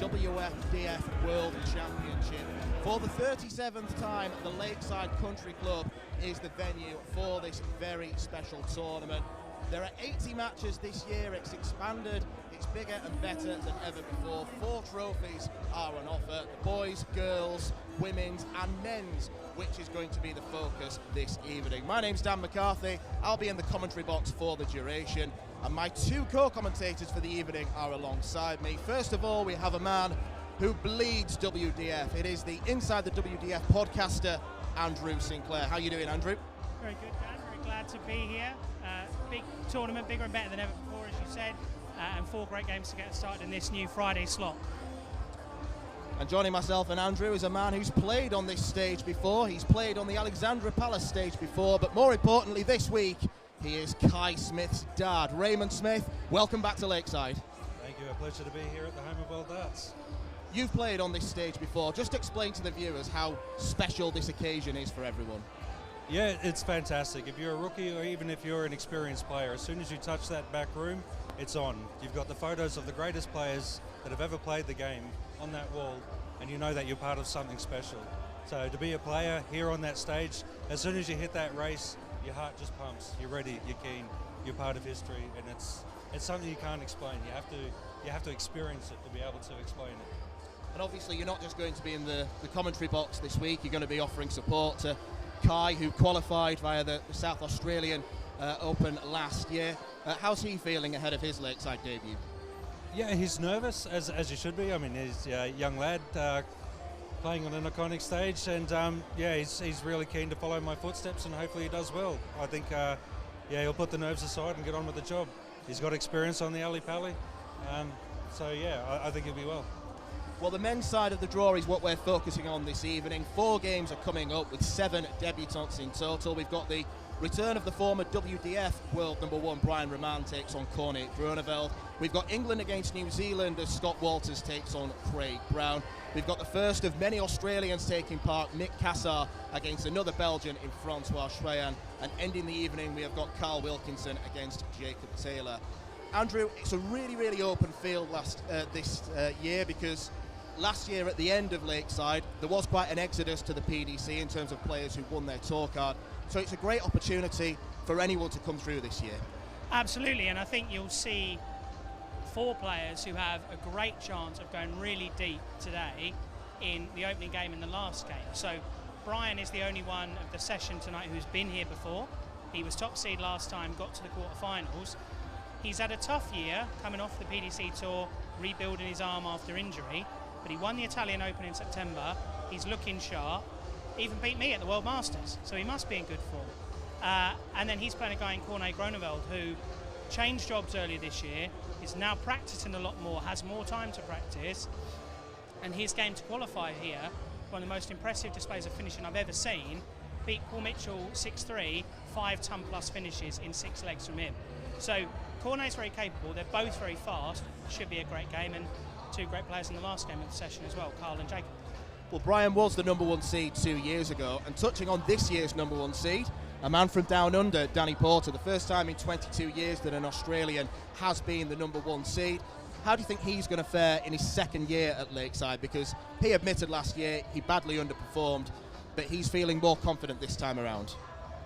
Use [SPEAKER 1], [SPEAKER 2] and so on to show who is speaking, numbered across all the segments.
[SPEAKER 1] WDF World Championship. For the 37th time, the Lakeside Country Club is the venue for this very special tournament. There are 80 matches this year. It's expanded, it's bigger and better than ever before. 4 trophies are on offer, the boys, girls, women's and men's, which is going to be the focus this evening. My name's Dan McCarthy. I'll be in the commentary box for the duration, and my 2 co-commentators for the evening are alongside me. First of all, we have a man who bleeds WDF. It is the Inside the WDF podcaster, Andrew Sinclair. How are you doing, Andrew?
[SPEAKER 2] Very good, Dan. Very glad to be here. Big tournament, bigger and better than ever before, as you said, and 4 great games to get started in this new Friday slot.
[SPEAKER 1] And joining myself and Andrew is a man who's played on this stage before. He's played on the Alexandra Palace stage before, but more importantly this week, he is Kai Smith's dad. Raman Smith, welcome back to Lakeside.
[SPEAKER 3] Thank you, a pleasure to be here at the home of World Darts.
[SPEAKER 1] You've played on this stage before. Just explain to the viewers how special this occasion is for everyone.
[SPEAKER 3] Yeah, it's fantastic. If you're a rookie or even if you're an experienced player, as soon as you touch that back room, it's on. You've got the photos of the greatest players that have ever played the game on that wall, and you know that you're part of something special. So to be a player here on that stage, as soon as you hit that race, your heart just pumps. You're ready, you're keen, you're part of history, and it's something you can't explain. You have to experience it to be able to explain it.
[SPEAKER 1] And obviously you're not just going to be in the commentary box this week, you're going to be offering support to Kai, who qualified via the South Australian Open last year. How's he feeling ahead of his Lakeside debut?
[SPEAKER 3] Yeah, he's nervous, as he should be. I mean, he's a young lad playing on an iconic stage, and yeah, he's really keen to follow my footsteps, and hopefully he does well. I think, yeah, he'll put the nerves aside and get on with the job. He's got experience on the alley pally, so yeah, I think he'll be well.
[SPEAKER 1] Well, the men's side of the draw is what we're focusing on this evening. 4 games are coming up with 7 debutants in total. We've got the return of the former WDF world number 1 Brian Raman takes on Groeneveld. We've got England against New Zealand as Scott Walters takes on Craig Brown. We've got the first of many Australians taking part, Nick Kasur against another Belgian in Francois Schwan. And ending the evening, we have got Carl Wilkinson against Jacob Taylor. Andrew, it's a really, really open field this year, because last year at the end of Lakeside, there was quite an exodus to the PDC in terms of players who won their tour card. So it's a great opportunity for anyone to come through this year.
[SPEAKER 2] Absolutely, and I think you'll see 4 players who have a great chance of going really deep today in the opening game and the last game. So Brian is the only one of the session tonight who's been here before. He was top seed last time, got to the quarterfinals. He's had a tough year coming off the PDC tour, rebuilding his arm after injury, but he won the Italian Open in September. He's looking sharp, even beat me at the World Masters, so he must be in good form. And then he's playing a guy in Groeneveld who changed jobs earlier this year, is now practicing a lot more, has more time to practice, and his game to qualify here, one of the most impressive displays of finishing I've ever seen, beat Paul Mitchell 6-3, 5-ton plus finishes in 6 legs from him. So Cornet's very capable, they're both very fast, should be a great game, and 2 great players in the last game of the session as well, Carl and Jacob.
[SPEAKER 1] Well, Brian was the number 1 seed 2 years ago, and touching on this year's number 1 seed, a man from down under, Danny Porter, the first time in 22 years that an Australian has been the number 1 seed. How do you think he's going to fare in his 2nd year at Lakeside? Because he admitted last year he badly underperformed, but he's feeling more confident this time around.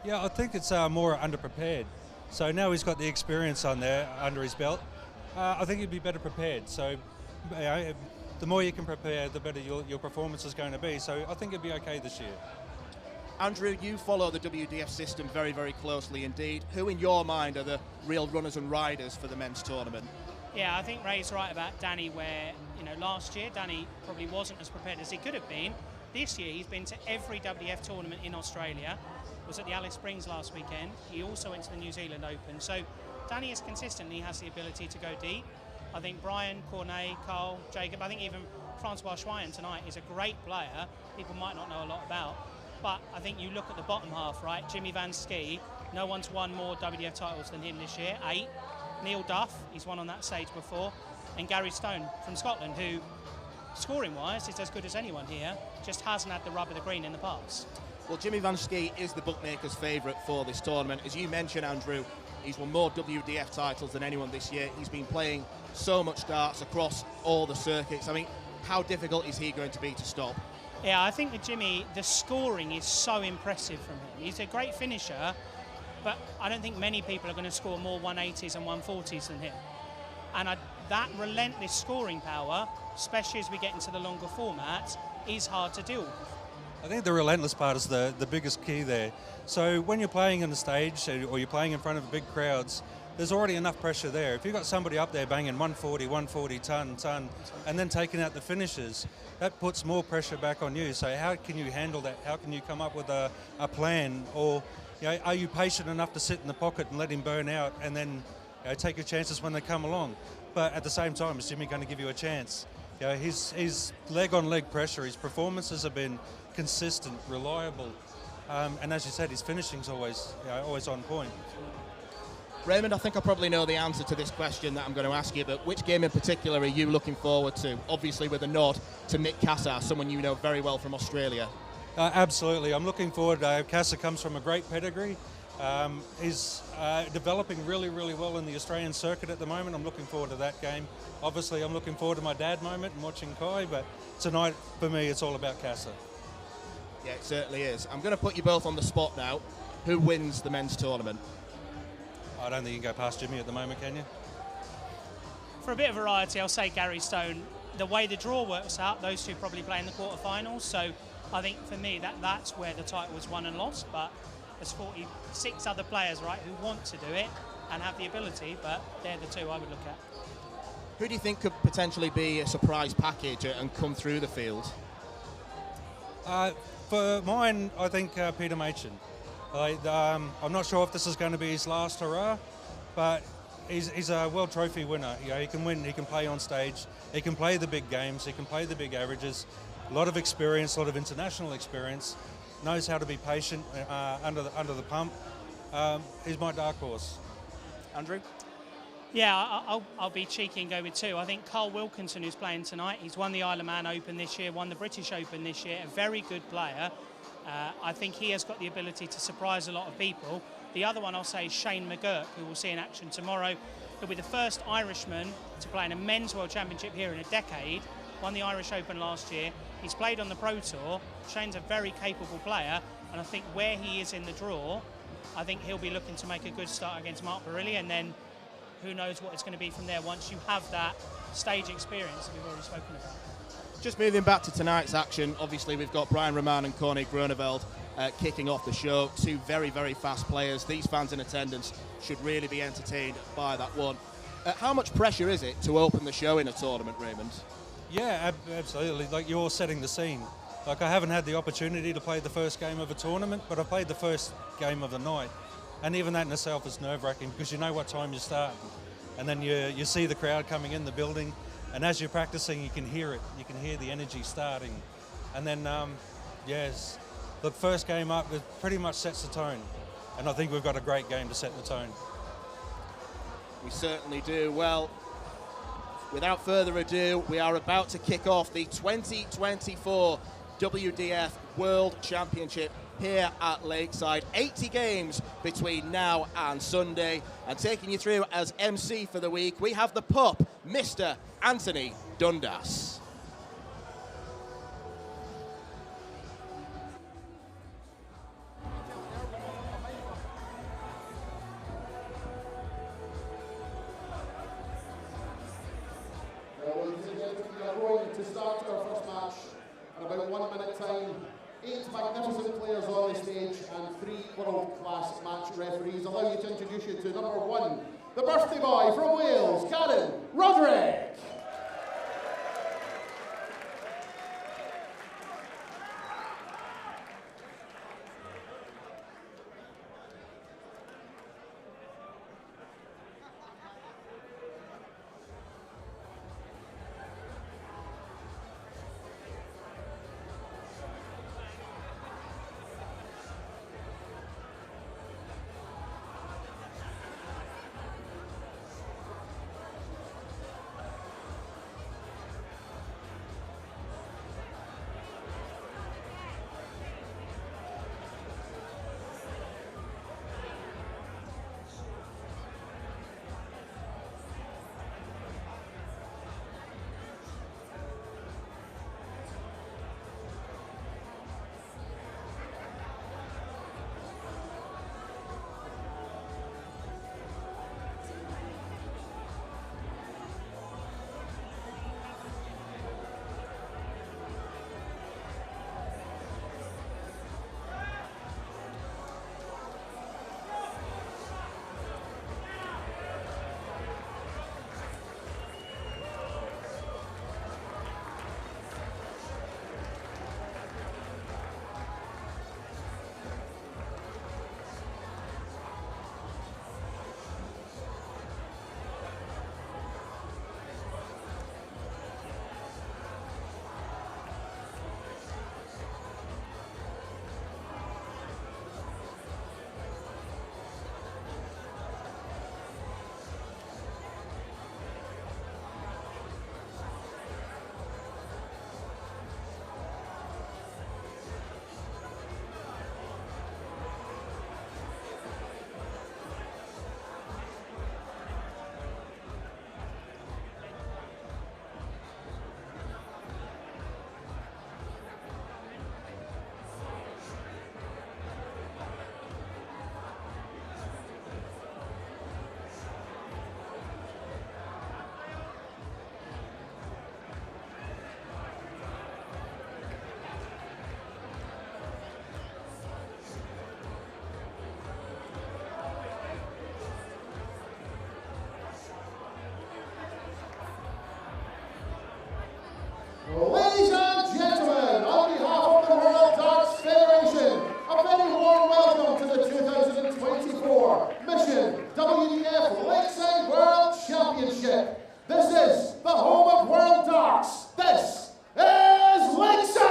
[SPEAKER 3] Yeah, I think it's more underprepared. So now he's got the experience on there under his belt. I think he'd be better prepared. So the more you can prepare, the better your performance is going to be. So I think it'd be okay this year.
[SPEAKER 1] Andrew, you follow the WDF system very, very closely indeed. Who in your mind are the real runners and riders for the men's tournament?
[SPEAKER 2] Yeah, I think Ray's right about Danny, where last year Danny probably wasn't as prepared as he could have been. This year he's been to every WDF tournament in Australia, was at the Alice Springs last weekend. He also went to the New Zealand Open. So Danny is consistently has the ability to go deep. I think Brian, Cornet, Carl, Jacob, I think even Francois Schwan tonight is a great player people might not know a lot about. But I think you look at the bottom half, right? Jimmy Van Schie, no one's won more WDF titles than him this year, 8. Neil Duff, he's won on that stage before. And Gary Stone from Scotland, who, scoring-wise, is as good as anyone here, just hasn't had the rub of the green in the past.
[SPEAKER 1] Well, Jimmy Van Schie is the bookmaker's favourite for this tournament. As you mentioned, Andrew, He's won more WDF titles than anyone this year. He's been playing so much darts across all the circuits. I mean, how difficult is he going to be to stop?
[SPEAKER 2] Yeah, I think with Jimmy, the scoring is so impressive from him. He's a great finisher, but I don't think many people are going to score more 180s and 140s than him. And that relentless scoring power, especially as we get into the longer formats, is hard to deal with.
[SPEAKER 3] I think the relentless part is the biggest key there. So when you're playing on the stage or you're playing in front of big crowds, there's already enough pressure there. If you've got somebody up there banging 140, ton, and then taking out the finishes, that puts more pressure back on you. So how can you handle that? How can you come up with a plan? Or are you patient enough to sit in the pocket and let him burn out and then take your chances when they come along? But at the same time, is Jimmy going to give you a chance? His leg-on-leg pressure, his performances have been consistent, reliable, and as you said, his finishing's always on point.
[SPEAKER 1] Raymond, I think I probably know the answer to this question that I'm going to ask you, but which game in particular are you looking forward to? Obviously with a nod to Nick Kasur, someone you know very well from Australia.
[SPEAKER 3] Absolutely, I'm looking forward. Kasur comes from a great pedigree. He's developing really, really well in the Australian circuit at the moment. I'm looking forward to that game. Obviously, I'm looking forward to my dad moment and watching Kai, but tonight, for me, it's all about Kasur.
[SPEAKER 1] Yeah, it certainly is. I'm going to put you both on the spot now. Who wins the men's tournament?
[SPEAKER 3] I don't think you can go past Jimmy at the moment, can you?
[SPEAKER 2] For a bit of variety, I'll say Gary Stone. The way the draw works out, those two probably play in the quarterfinals, so I think for me that's where the title was won and lost, but there's 46 other players, right, who want to do it and have the ability, but they're the two I would look at.
[SPEAKER 1] Who do you think could potentially be a surprise package and come through the field?
[SPEAKER 3] For mine, I think Peter Machin. I'm not sure if this is going to be his last hurrah, but he's a World Trophy winner. He can win, he can play on stage, he can play the big games, he can play the big averages, a lot of experience, a lot of international experience, knows how to be patient under the pump. He's my dark horse.
[SPEAKER 1] Andrew?
[SPEAKER 2] Yeah, I'll be cheeky and go with two. I think Carl Wilkinson, who's playing tonight, he's won the Isle of Man Open this year, won the British Open this year, a very good player. I think he has got the ability to surprise a lot of people. The other one I'll say is Shane McGurk, who we'll see in action tomorrow. He'll be the first Irishman to play in a men's World Championship here in a decade. Won the Irish Open last year. He's played on the Pro Tour. Shane's a very capable player, and I think where he is in the draw, I think he'll be looking to make a good start against Mark Barilli, and then who knows what it's going to be from there once you have that stage experience that we've already spoken about.
[SPEAKER 1] Just moving back to tonight's action, obviously we've got Brian Raman and Groeneveld kicking off the show. Two very, very fast players. These fans in attendance should really be entertained by that one. How much pressure is it to open the show in a tournament, Raymond?
[SPEAKER 3] Yeah, absolutely. Like, you're setting the scene. Like, I haven't had the opportunity to play the first game of a tournament, but I played the first game of the night. And even that in itself is nerve-wracking because you know what time you start. And then you see the crowd coming in the building, and as you're practicing, you can hear it. You can hear the energy starting. And then, yes, the first game up, it pretty much sets the tone. And I think we've got a great game to set the tone.
[SPEAKER 1] We certainly do. Well, without further ado, we are about to kick off the 2024 WDF World Championship here at Lakeside. 80 games between now and Sunday. And taking you through as MC for the week, we have the pup, Mr. Anthony Dundas.
[SPEAKER 4] To start our first match in about 1 minute time. 8 magnificent players on the stage and 3 world-class match referees. Allow you to introduce you to number 1, the birthday boy from Wales, Karen Roderick. Ladies and gentlemen, on behalf of the World Darts Federation, a very warm welcome to the 2024 Mission WDF Lakeside World Championship. This is the home of World Darts. This is Lakeside!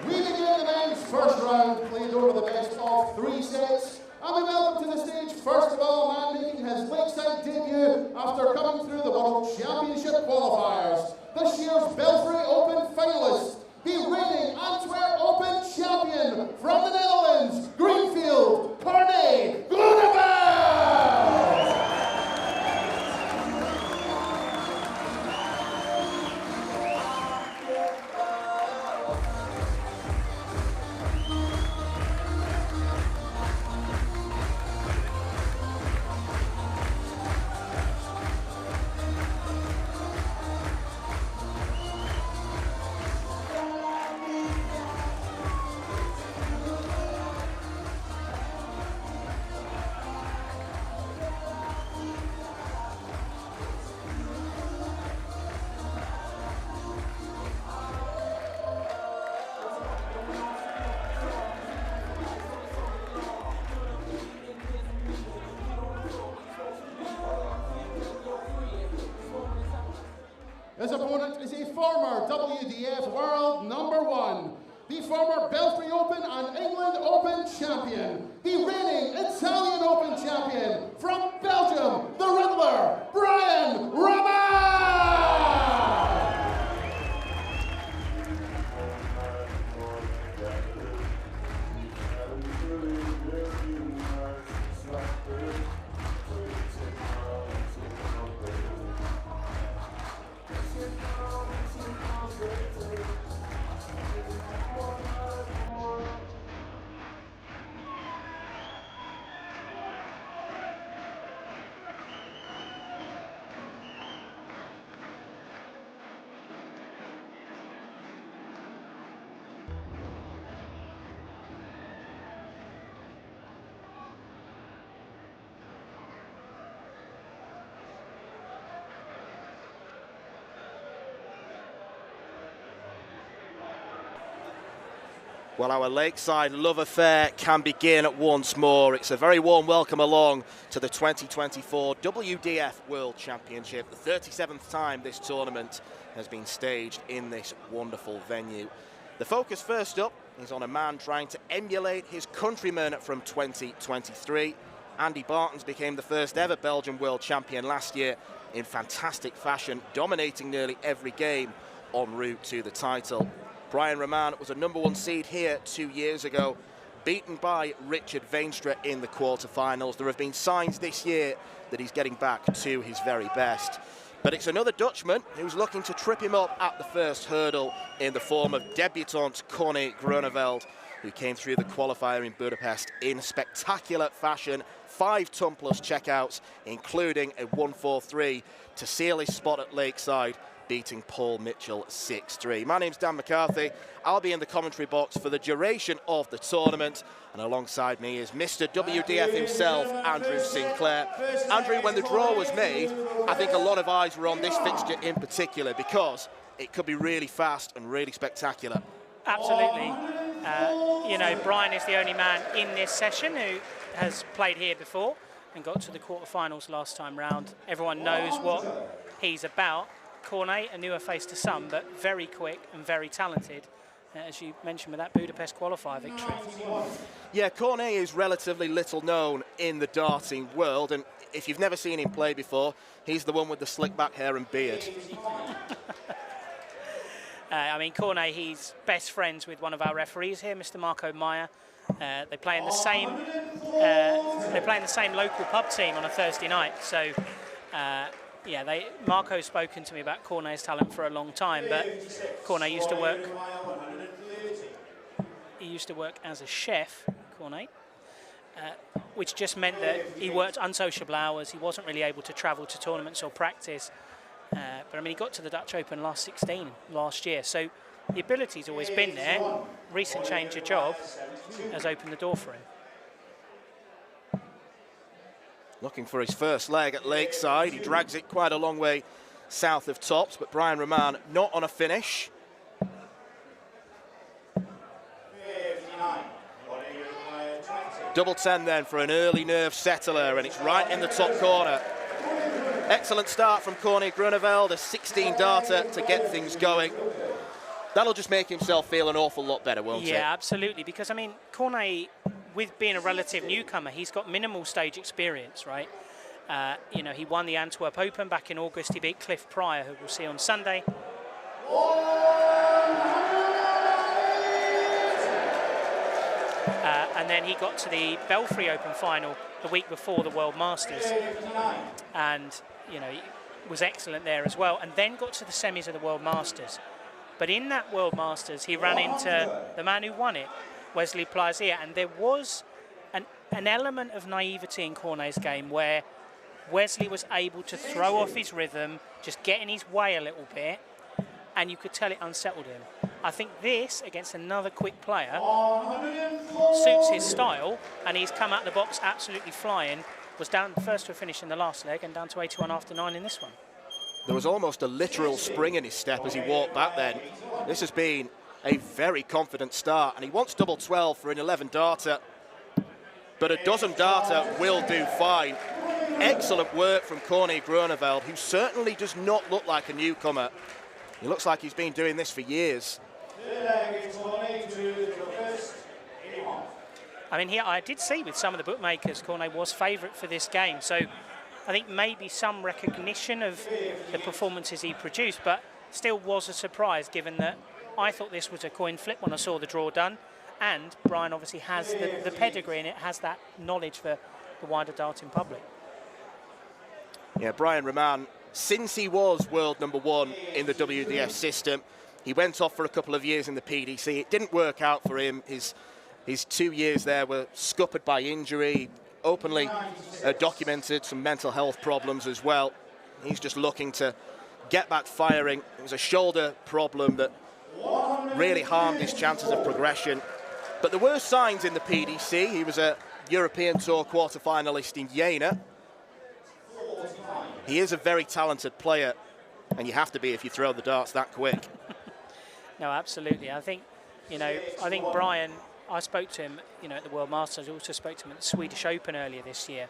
[SPEAKER 4] We begin the men's first round, played over the best of 3 sets. And we welcome to the stage, first of all, a man making his Lakeside debut after coming through the World Championship qualifiers. This year's Belfry Open finalist, the reigning Antwerp Open champion from the Netherlands, Groeneveld, Groeneveld! His opponent is a former WDF World #1, the former Belfry Open and England Open champion, the reigning Italian Open champion from Belgium, the Riddler, Brian Raman!
[SPEAKER 1] Well, our Lakeside love affair can begin once more. It's a very warm welcome along to the 2024 WDF World Championship, the 37th time this tournament has been staged in this wonderful venue. The focus first up is on a man trying to emulate his countryman from 2023. Andy Bartons became the first ever Belgian World Champion last year in fantastic fashion, dominating nearly every game en route to the title. Brian Raman was a #1 seed here 2 years ago, beaten by Richard Veenstra in the quarterfinals. There have been signs this year that he's getting back to his very best. But it's another Dutchman who's looking to trip him up at the first hurdle in the form of debutant Connie Groeneveld, who came through the qualifier in Budapest in spectacular fashion. 5 ton-plus checkouts, including a 1-4-3 to seal his spot at Lakeside, beating Paul Mitchell 6-3. My name's Dan McCarthy. I'll be in the commentary box for the duration of the tournament, and alongside me is Mr. WDF himself, Andrew Sinclair. Andrew, when the draw was made, I think a lot of eyes were on this fixture in particular because it could be really fast and really spectacular.
[SPEAKER 2] Absolutely. You know, Brian is the only man in this session who has played here before and got to the quarterfinals last time round. Everyone knows what he's about. Cornet, a newer face to some, but very quick and very talented, as you mentioned with that Budapest qualifier victory.
[SPEAKER 1] Yeah, Cornet is relatively little known in the darting world, and if you've never seen him play before, he's the one with the slick back hair and beard.
[SPEAKER 2] I mean, Cornet, he's best friends with one of our referees here, Mr. Marco Meyer. They play in the same. They play in the same local pub team on a Thursday night. So, yeah, Marco's spoken to me about Cornet's talent for a long time. But Cornet used to work. He used to work as a chef, Cornet, which just meant that he worked unsociable hours. He wasn't really able to travel to tournaments or practice. But I mean, he got to the Dutch Open last year. So the ability's always been there. Recent change of job has opened the door for him.
[SPEAKER 1] Looking for his first leg at Lakeside. He drags it quite a long way south of tops, but Brian Raman not on a finish.
[SPEAKER 5] 59.
[SPEAKER 1] Double 10 then for an early nerve settler, and it's right in the top corner. Excellent start from Groeneveld, a 16 darter to get things going. That'll just make himself feel an awful lot better, won't it?
[SPEAKER 2] Yeah, absolutely, because I mean, Cornet, with being a relative newcomer, he's got minimal stage experience, right? You know, he won the Antwerp Open back in August. He beat Cliff Pryor, who we'll see on Sunday. And then he got to the Belfry Open final the week before the World Masters. And, you know, he was excellent there as well. And then got to the semis of the World Masters. But in that World Masters, he ran into the man who won it, Wesley Plaisier. And there was an element of naivety in Cornet's game where Wesley was able to throw off his rhythm, just get in his way a little bit, and you could tell it unsettled him. I think this, against another quick player, suits his style, and he's come out the box absolutely flying. Was down first to a finish in the last leg and down to 81 after 9 in this one.
[SPEAKER 1] There was almost a literal spring in his step as he walked back then. This has been a very confident start, and he wants double 12 for an 11 darter, but a dozen darter will do fine. Excellent work from Groeneveld, who certainly does not look like a newcomer. He looks like he's been doing this for years.
[SPEAKER 2] I mean, here I did see with some of the bookmakers, Cornet was favourite for this game, so I think maybe some recognition of the performances he produced, but still was a surprise given that I thought this was a coin flip when I saw the draw done, and Brian obviously has the pedigree and it has that knowledge for the wider darting public.
[SPEAKER 1] Yeah, Brian Raman, since he was world #1 in the WDF system, he went off for a couple of years in the PDC. It didn't work out for him. His 2 years there were scuppered by injury. He openly documented some mental health problems as well. He's just looking to get back firing. It was a shoulder problem that really harmed his chances of progression. But there were signs in the PDC. He was a European Tour quarter-finalist in Jena. He is a very talented player, and you have to be if you throw the darts that quick.
[SPEAKER 2] No, absolutely. I think, you know, Brian, I spoke to him, you know, at the World Masters. I also spoke to him at the Swedish Open earlier this year.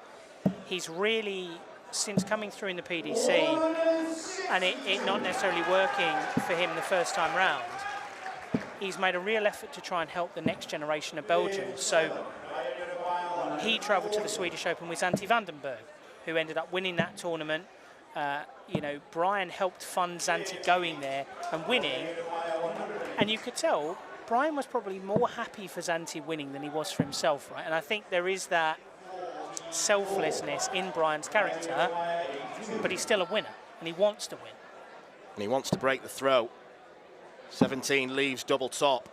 [SPEAKER 2] He's really, since coming through in the PDC, and it not necessarily working for him the first time round, he's made a real effort to try and help the next generation of Belgians. So he travelled to the Swedish Open with Zanti Vandenberg, who ended up winning that tournament. You know, Brian helped fund Zanti going there and winning. And you could tell Brian was probably more happy for Zanti winning than he was for himself, right? And I think there is that selflessness in Brian's character, but he's still a winner, and he wants to win.
[SPEAKER 1] And he wants to break the throw. 17 leaves double top.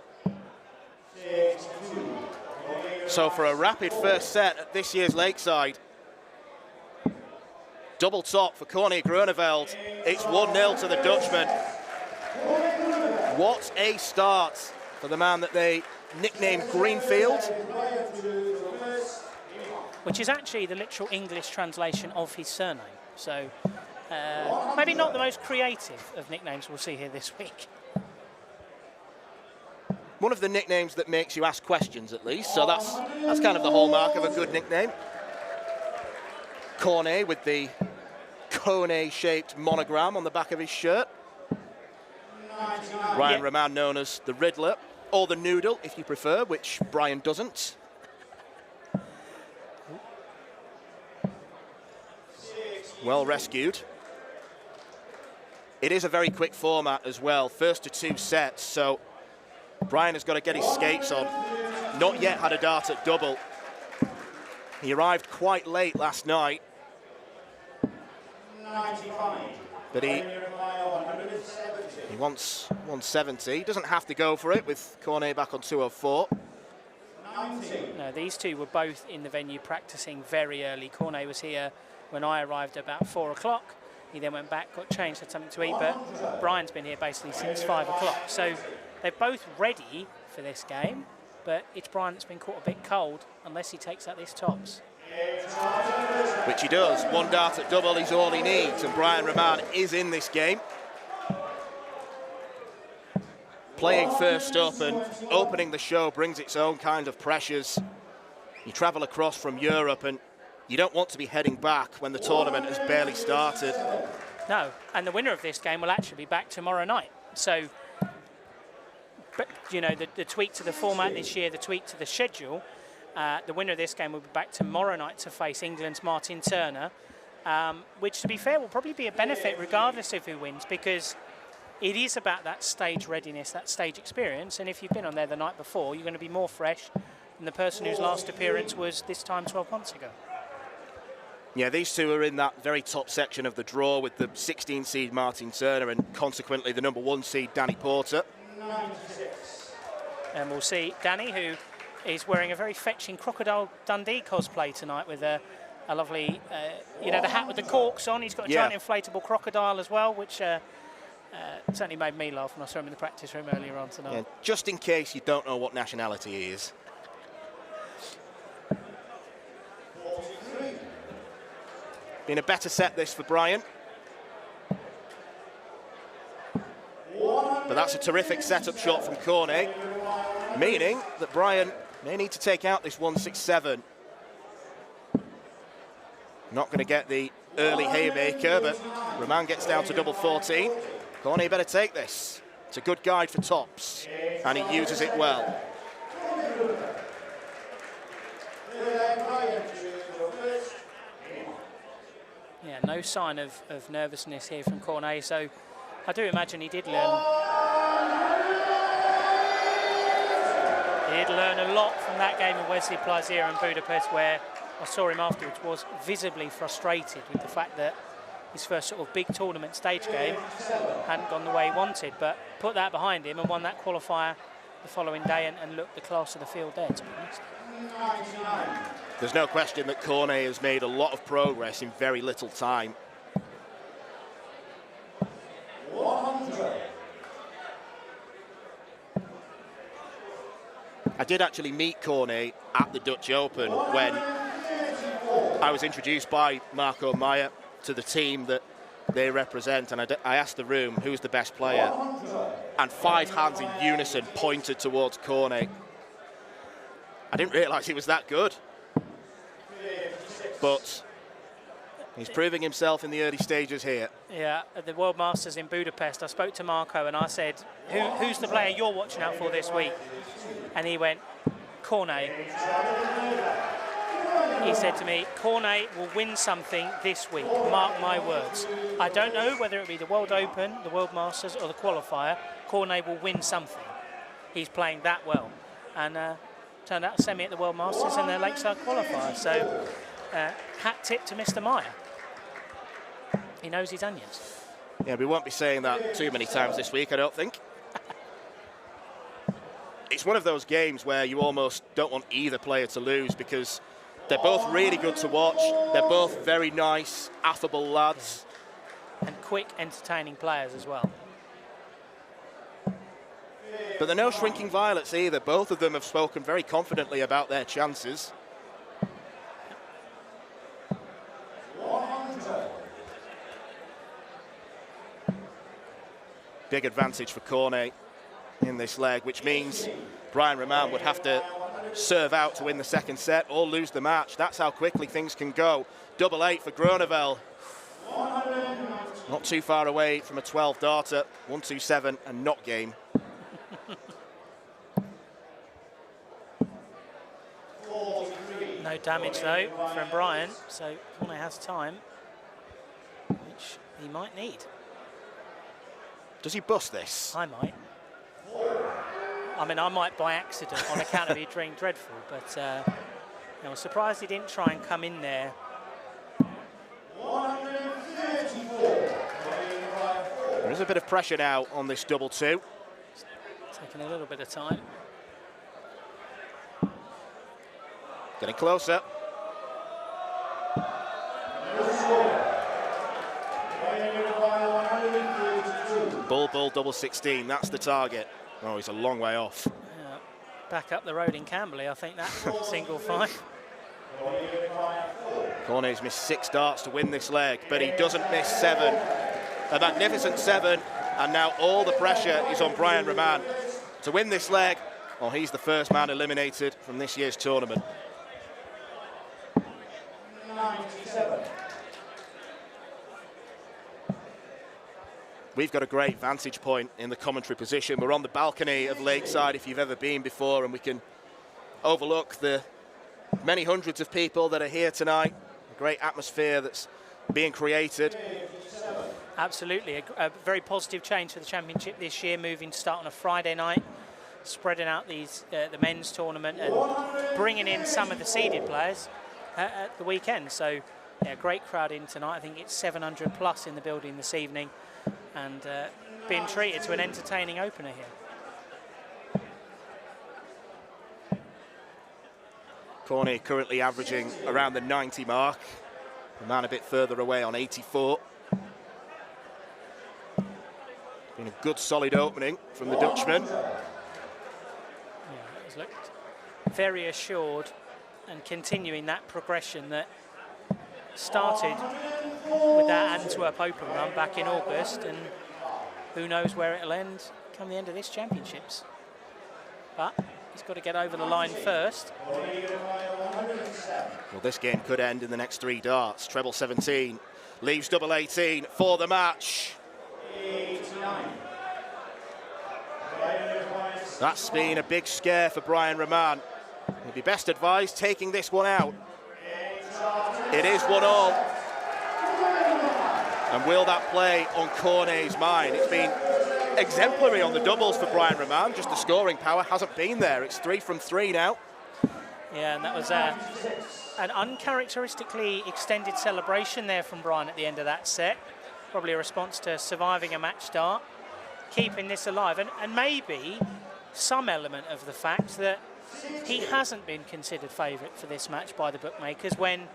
[SPEAKER 1] So for a rapid first set at this year's Lakeside, double top for Groeneveld. It's 1-0 to the Dutchman. What a start for the man that they nicknamed Greenfield.
[SPEAKER 2] Which is actually the literal English translation of his surname. So maybe not the most creative of nicknames we'll see here this week.
[SPEAKER 1] One of the nicknames that makes you ask questions, at least. So that's kind of the hallmark of a good nickname. Cornet with the cone-shaped monogram on the back of his shirt. Brian Raman known as the Riddler, or the Noodle, if you prefer, which Brian doesn't. Well rescued. It is a very quick format as well, first to 2 sets, so Brian has got to get his skates on. Not yet had a dart at double. He arrived quite late last night. But he wants 170. He doesn't have to go for it with Cornet back on 204.
[SPEAKER 2] No, these two were both in the venue practicing very early. Cornet was here when I arrived about 4 o'clock. He then went back, got changed, had something to eat, but Brian's been here basically since 5 o'clock. So they're both ready for this game, but it's Brian that's been caught a bit cold unless he takes out these tops.
[SPEAKER 1] which he does. One dart at double is all he needs, and Brian Raman is in this game. Playing first up and opening the show brings its own kind of pressures. You travel across from Europe and you don't want to be heading back when the tournament has barely started.
[SPEAKER 2] No, and the winner of this game will actually be back tomorrow night. So, but, you know, the tweak to the format this year, the tweak to the schedule, the winner of this game will be back tomorrow night to face England's Martin Turner, which, to be fair, will probably be a benefit regardless of who wins, because it is about that stage readiness, that stage experience, and if you've been on there the night before, you're going to be more fresh than the person whose last appearance was this time 12 months ago.
[SPEAKER 1] Yeah, these two are in that very top section of the draw with the 16 seed Martin Turner and consequently the number 1 seed Danny Porter.
[SPEAKER 2] And we'll see Danny, who is wearing a very fetching Crocodile Dundee cosplay tonight with a lovely, you know, the hat with the corks on. He's got a giant inflatable crocodile as well, which certainly made me laugh when I saw him in the practice room earlier on tonight.
[SPEAKER 1] Yeah, just in case you don't know what nationality he is. Been a better set this for Brian. But that's a terrific setup shot from Cornet, meaning that Brian may need to take out this 167. Not going to get the early haymaker, but Raman gets down to double 14. Cornet better take this. It's a good guide for tops, and he uses it well.
[SPEAKER 2] Yeah, no sign of nervousness here from Cornet, so I do imagine he did learn. He did learn a lot from that game of Wesley Plaisir in Budapest, where I saw him afterwards was visibly frustrated with the fact that his first sort of big tournament stage game hadn't gone the way he wanted, but put that behind him and won that qualifier the following day and looked the class of the field there, to be honest.
[SPEAKER 1] There's no question that Cornet has made a lot of progress in very little time.
[SPEAKER 5] 100.
[SPEAKER 1] I did actually meet Cornet at the Dutch Open when I was introduced by Marco Meijer to the team that they represent, and I asked the room who's the best player, and 5 hands in unison pointed towards Cornet. I didn't realise he was that good, but he's proving himself in the early stages here.
[SPEAKER 2] Yeah, at the World Masters in Budapest, I spoke to Marco and I said, who's the player you're watching out for this week? And he went, Cornet. He said to me, Cornet will win something this week, mark my words. I don't know whether it be the World Open, the World Masters or the qualifier. Cornet will win something. He's playing that well. And turned out semi at the World Masters and their Lakeside qualifier. So hat tip to Mr. Meijer. He knows his onions.
[SPEAKER 1] Yeah, we won't be saying that too many times this week, I don't think. It's one of those games where you almost don't want either player to lose because they're both really good to watch. They're both very nice, affable lads.
[SPEAKER 2] And quick, entertaining players as well.
[SPEAKER 1] But they're no shrinking violets either. Both of them have spoken very confidently about their chances.
[SPEAKER 5] 100.
[SPEAKER 1] Big advantage for Cornet in this leg, which means Brian Raman would have to serve out to win the second set or lose the match. That's how quickly things can go. 8-8 for Groeneveld. Not too far away from a 12 darter. 1-2-7 and not game.
[SPEAKER 2] No damage though from Brian, so Cornet has time, which he might need.
[SPEAKER 1] Does he bust this?
[SPEAKER 2] I might. I mean, I might by accident on account of it being dreadful, but I was surprised he didn't try and come in there.
[SPEAKER 5] 134.
[SPEAKER 1] There is a bit of pressure now on this 2-2.
[SPEAKER 2] Taking a little bit of time.
[SPEAKER 1] Getting closer. Bull, double 16, that's the target. Oh, he's a long way off.
[SPEAKER 2] Back up the road in Camberley, I think that single 5.
[SPEAKER 1] Cornet's missed 6 darts to win this leg, but he doesn't miss 7. A magnificent 7, and now all the pressure is on Brian Raman to win this leg. Well, he's the first man eliminated from this year's tournament.
[SPEAKER 5] 97.
[SPEAKER 1] We've got a great vantage point in the commentary position. We're on the balcony of Lakeside, if you've ever been before, and we can overlook the many hundreds of people that are here tonight. A great atmosphere that's being created.
[SPEAKER 2] Absolutely, a very positive change for the championship this year, moving to start on a Friday night, spreading out these the men's tournament and bringing in some of the seeded players at the weekend. So, yeah, great crowd in tonight. I think it's 700 plus in the building this evening, and being treated to an entertaining opener here.
[SPEAKER 1] Cornet currently averaging around the 90 mark. The man a bit further away on 84. Been a good solid opening from the Dutchman.
[SPEAKER 2] Yeah, he's looked very assured and continuing that progression that started with that Antwerp Open run back in August, and who knows where it'll end come the end of this championships. But he's got to get over the line first.
[SPEAKER 1] Well, this game could end in the next 3 darts. Treble 17 leaves double 18 for the match.
[SPEAKER 5] 89.
[SPEAKER 1] That's been a big scare for Brian Raman. He'd be best advised taking this one out. It is 1-all. And will that play on Cornet's mind? It's been exemplary on the doubles for Brian Raman, just the scoring power hasn't been there. It's 3 from 3 now.
[SPEAKER 2] Yeah, and that was an uncharacteristically extended celebration there from Brian at the end of that set. Probably a response to surviving a match start, keeping this alive, and maybe some element of the fact that he hasn't been considered favourite for this match by the bookmakers, when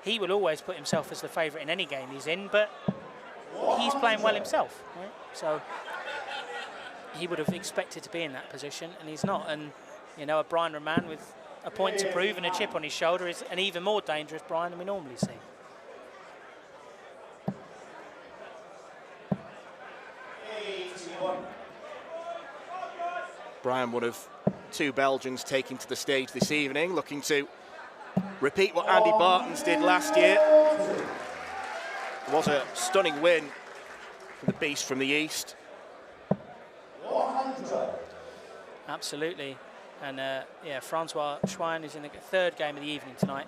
[SPEAKER 2] he will always put himself as the favourite in any game he's in, but he's playing well himself, right? So he would have expected to be in that position, and he's not. And, you know, a Brian Raman with a point to prove and a chip on his shoulder is an even more dangerous Brian than we normally see.
[SPEAKER 1] Brian, one of 2 Belgians taking to the stage this evening, looking to repeat what Andy Barton's did last year. It was a stunning win for the beast from the east.
[SPEAKER 5] 100.
[SPEAKER 2] Absolutely. And yeah, Francois Schwan is in the 3rd game of the evening tonight.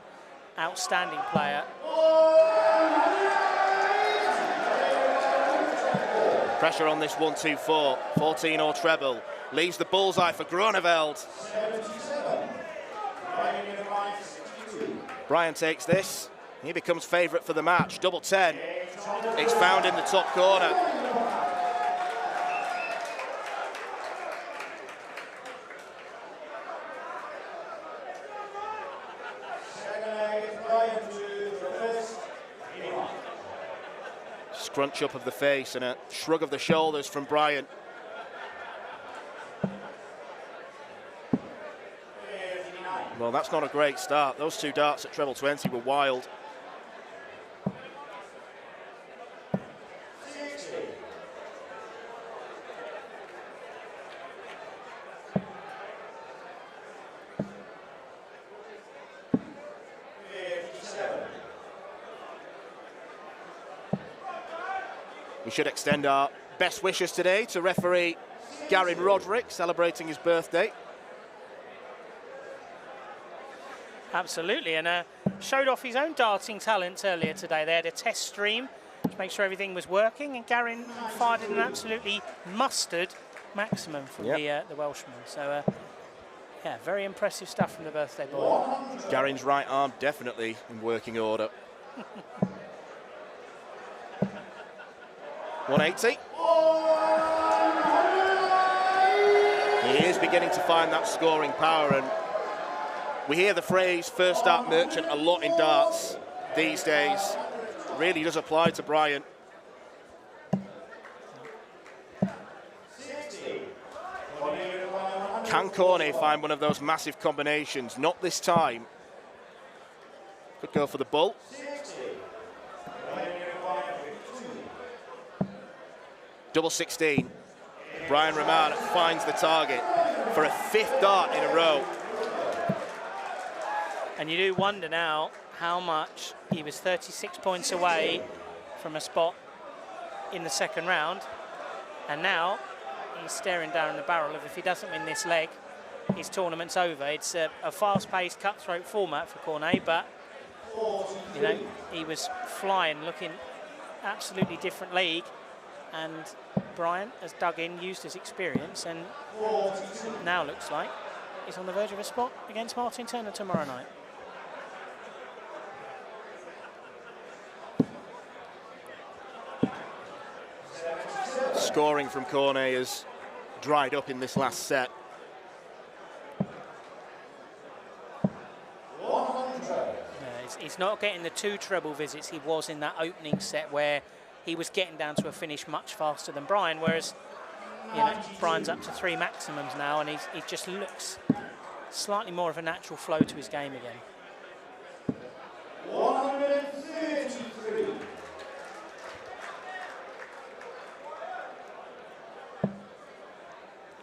[SPEAKER 2] Outstanding player.
[SPEAKER 1] Pressure on this 1-2-4, 14 or treble. Leaves the bullseye for Groeneveld.
[SPEAKER 5] 77.
[SPEAKER 1] Brian takes this. He becomes favourite for the match. Double 10. It's found in the top corner. Scrunch up of the face and a shrug of the shoulders from Brian. Well, that's not a great start. Those 2 darts at treble 20 were wild. We should extend our best wishes today to referee Garin Roderick, celebrating his birthday.
[SPEAKER 2] Absolutely, and showed off his own darting talents earlier today. They had a test stream to make sure everything was working, and Garin fired an absolutely mustard maximum from the Welshman. So, yeah, very impressive stuff from the birthday boy.
[SPEAKER 1] Garin's right arm definitely in working order. 180. He is beginning to find that scoring power, and we hear the phrase first start merchant a lot in darts these days. It really does apply to Brian. Can Cornet find one of those massive combinations? Not this time. could go for the bull.
[SPEAKER 5] 60.
[SPEAKER 1] Double 16. Brian Raman finds the target for a 5th dart in a row.
[SPEAKER 2] And you do wonder now how much he was 36 points away from a spot in the second round. And now he's staring down the barrel of, if he doesn't win this leg, his tournament's over. It's a fast-paced, cutthroat format for Cornet, but you know, he was flying, looking absolutely different league. And Brian has dug in, used his experience, and now looks like he's on the verge of a spot against Martin Turner tomorrow night.
[SPEAKER 1] Scoring from Cornet has dried up in this last set.
[SPEAKER 2] He's not getting the 2 treble visits he was in that opening set, where he was getting down to a finish much faster than Brian, whereas you know, Brian's up to 3 maximums now, and he just looks slightly more of a natural flow to his game again.
[SPEAKER 5] 133.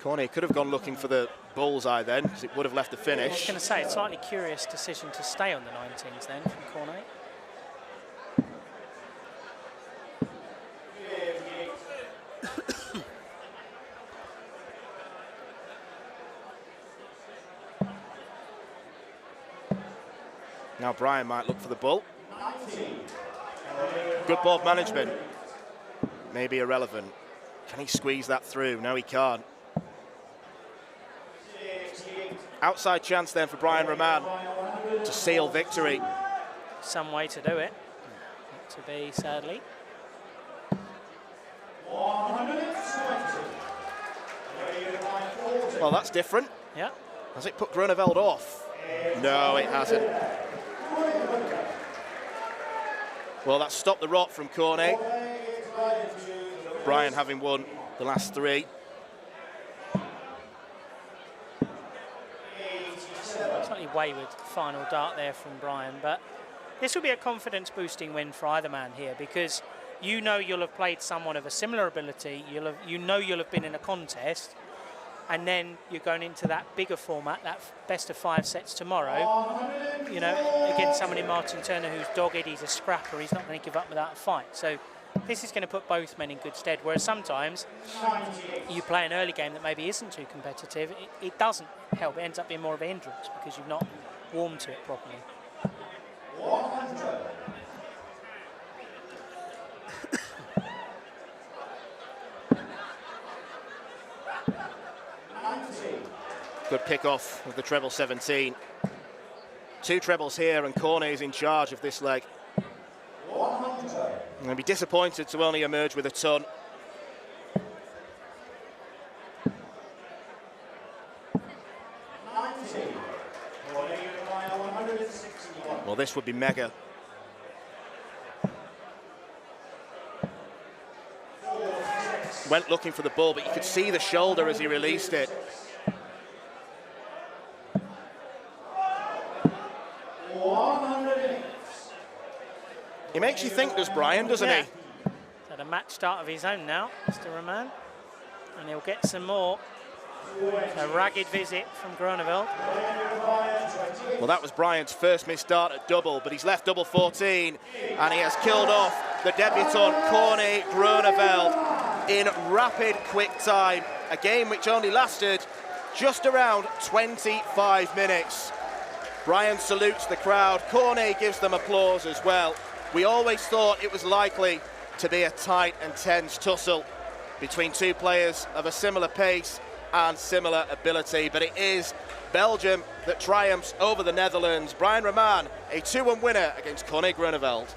[SPEAKER 1] Cornet could have gone looking for the bullseye then, because it would have left the finish.
[SPEAKER 2] I was going to say, it's slightly curious decision to stay on the 19s then from Cornet.
[SPEAKER 1] Now Brian might look for the bull. Good ball management. Maybe irrelevant. Can he squeeze that through? No, he can't. Outside chance then for Brian Raman to seal victory.
[SPEAKER 2] Some way to do it. Not to be, sadly.
[SPEAKER 5] 120.
[SPEAKER 1] Well, that's different.
[SPEAKER 2] Yeah.
[SPEAKER 1] Has it put Groeneveld off? No, it hasn't. Well, that stopped the rot from Cornet. Brian having won the last 3.
[SPEAKER 2] Slightly wayward final dart there from Brian, but this will be a confidence-boosting win for either man here, because you know you'll have played someone of a similar ability, you know you'll have been in a contest, and then you're going into that bigger format, that best of 5 sets tomorrow, you know, against somebody Martin Turner who's dogged, he's a scrapper, he's not going to give up without a fight. So this is going to put both men in good stead, whereas sometimes you play an early game that maybe isn't too competitive, it doesn't help, it ends up being more of a hindrance because you've not warmed to it properly.
[SPEAKER 5] 100.
[SPEAKER 1] Good pick-off of the treble 17. 2 trebles here, and Cornet is in charge of this leg.
[SPEAKER 5] 100.
[SPEAKER 1] I'm going to be disappointed to only emerge with a ton. Well, this would be mega. Went looking for the ball, but you could see the shoulder as he released it. He makes you think, does Brian, doesn't he?
[SPEAKER 2] He's had a match start of his own now, Mr. Raman, and he'll get some more. A ragged visit from Groeneveld.
[SPEAKER 1] Well, that was Brian's first missed start at double, but he's left double 14, and he has killed off the debutant Cornet Groeneveld in rapid, quick time. A game which only lasted just around 25 minutes. Brian salutes the crowd. Cornet gives them applause as well. We always thought it was likely to be a tight and tense tussle between 2 players of a similar pace and similar ability, but it is Belgium that triumphs over the Netherlands. Brian Raman, a 2-1 winner against Cornet Groeneveld.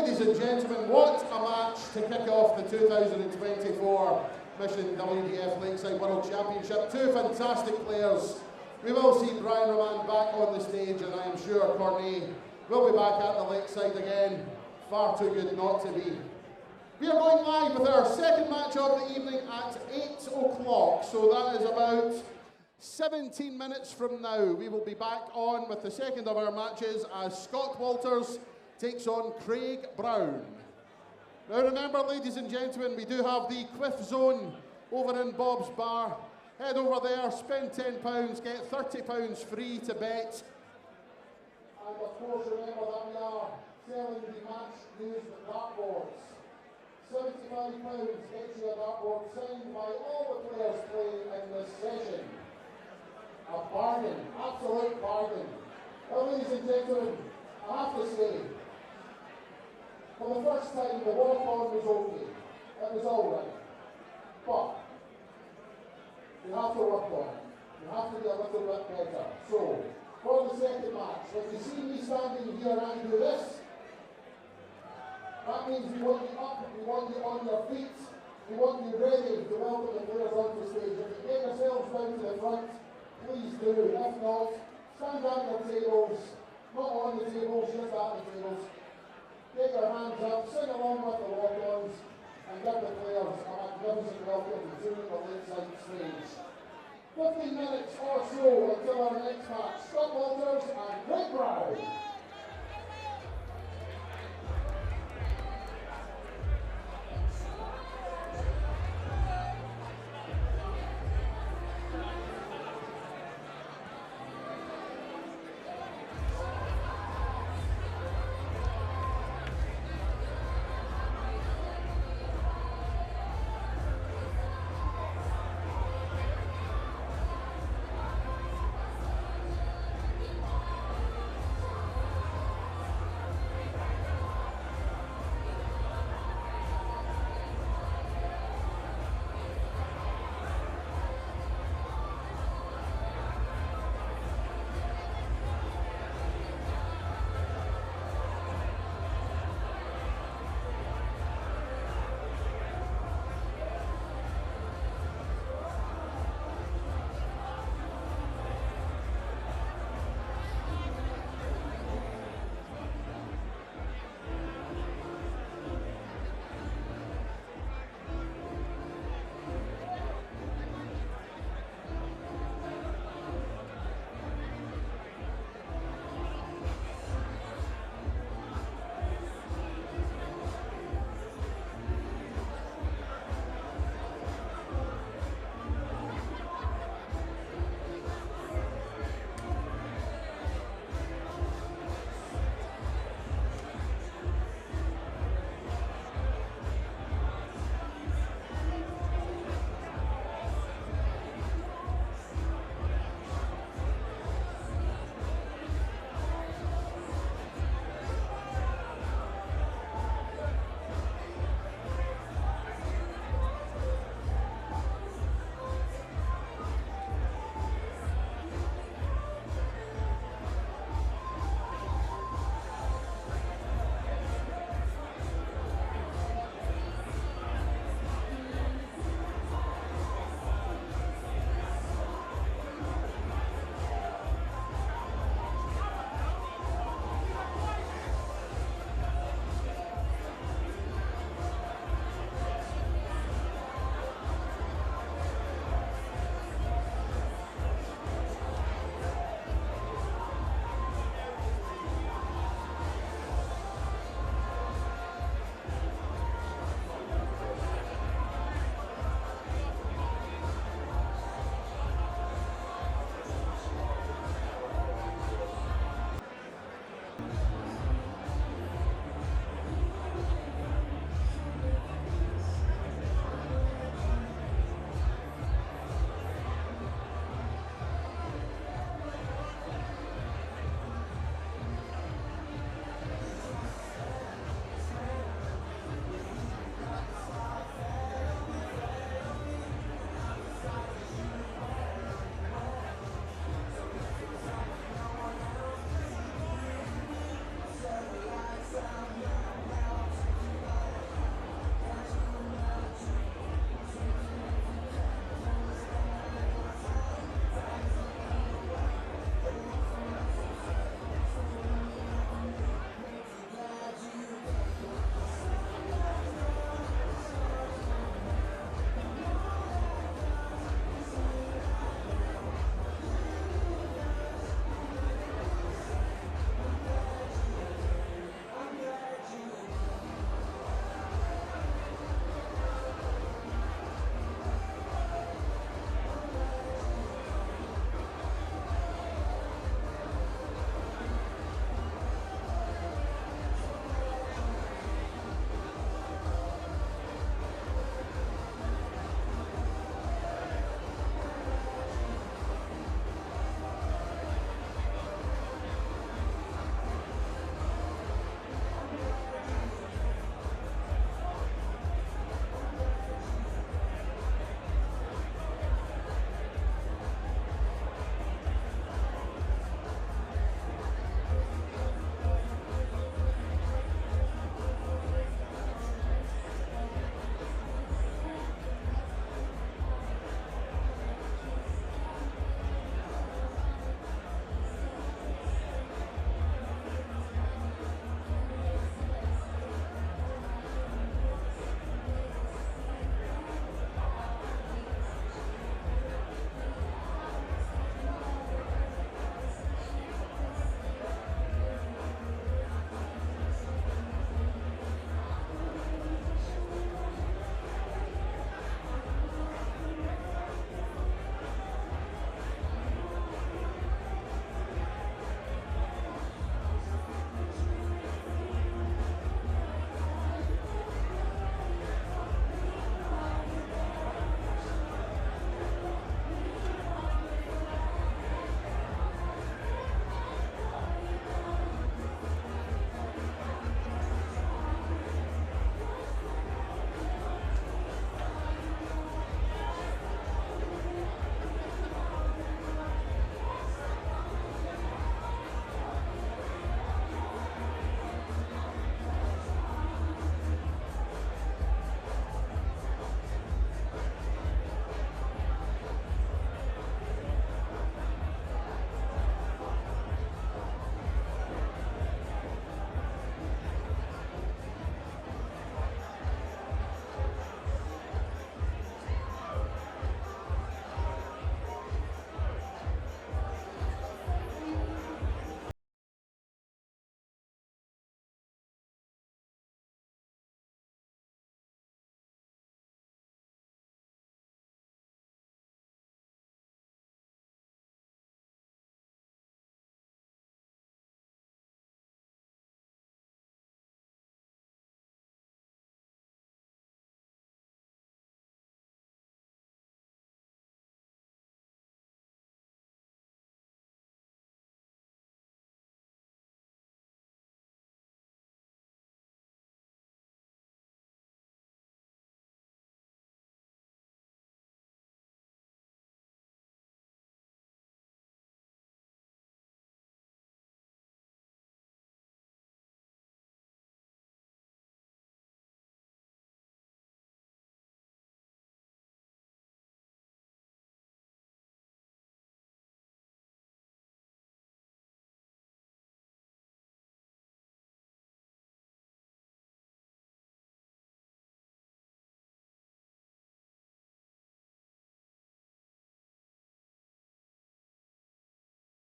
[SPEAKER 4] Ladies and gentlemen, what a match to kick off the 2024 Mission WDF Lakeside World Championship. Two fantastic players. We will see Brian Raman back on the stage, and I am sure Courtney will be back at the Lakeside again. Far too good not to be. We are going live with our second match of the evening at 8 o'clock, so that is about 17 minutes from now. We will be back on with the second of our matches as Scott Walters takes on Craig Brown. Now remember, ladies and gentlemen, we do have the Quiff Zone over in Bob's Bar. Head over there, spend £10, get £30 free to bet. And of course, remember that we are selling the match used dartboards. £75 gets you a dartboard signed by all the players playing in this session. A bargain, absolute bargain. Well, ladies and gentlemen, I have to say, for the first time, the walk-on was okay. It was all right. But you have to work on it. You have to be a little bit better. So, for the second match, when you see me standing here and do this, that means we want you up, we want you on your feet, we want you ready to welcome the players onto stage. If you get yourselves down to the front, please do. If not, stand at your tables, not on the tables, just at the tables. Get your hands up, sing along with the walk-ons, and give the players a magnificent welcome to the Lakeside stage. 15 minutes or so until our next match. Scott Walters and Craig Brown.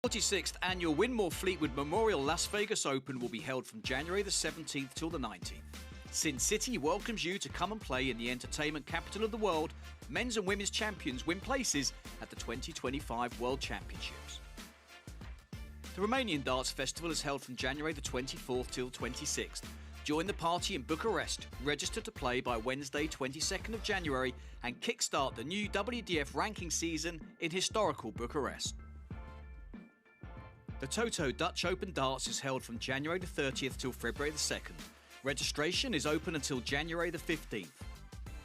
[SPEAKER 6] 46th annual Winmore Fleetwood Memorial Las Vegas Open will be held from January the 17th till the 19th. Sin City welcomes you to come and play in the entertainment capital of the world. Men's and women's champions win places at the 2025 World Championships. The Romanian Darts Festival is held from January the 24th till 26th. Join the party in Bucharest. Register to play by Wednesday 22nd of January and kickstart the new WDF ranking season in historical Bucharest. The Toto Dutch Open Darts is held from January the 30th till February the 2nd. Registration is open until January the 15th.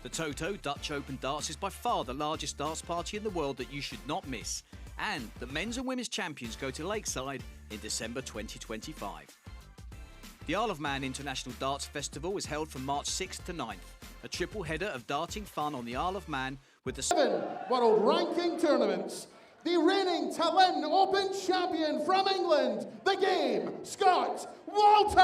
[SPEAKER 6] The Toto Dutch Open Darts is by far the largest darts party in the world that you should not miss. And the men's and women's champions go to Lakeside in December 2025. The Isle of Man International Darts Festival is held from March 6th to 9th. A triple header of darting fun on the Isle of Man with the
[SPEAKER 4] 7 World Ranking Tournaments. The reigning Tallinn Open champion from England, the game, Scott Walter!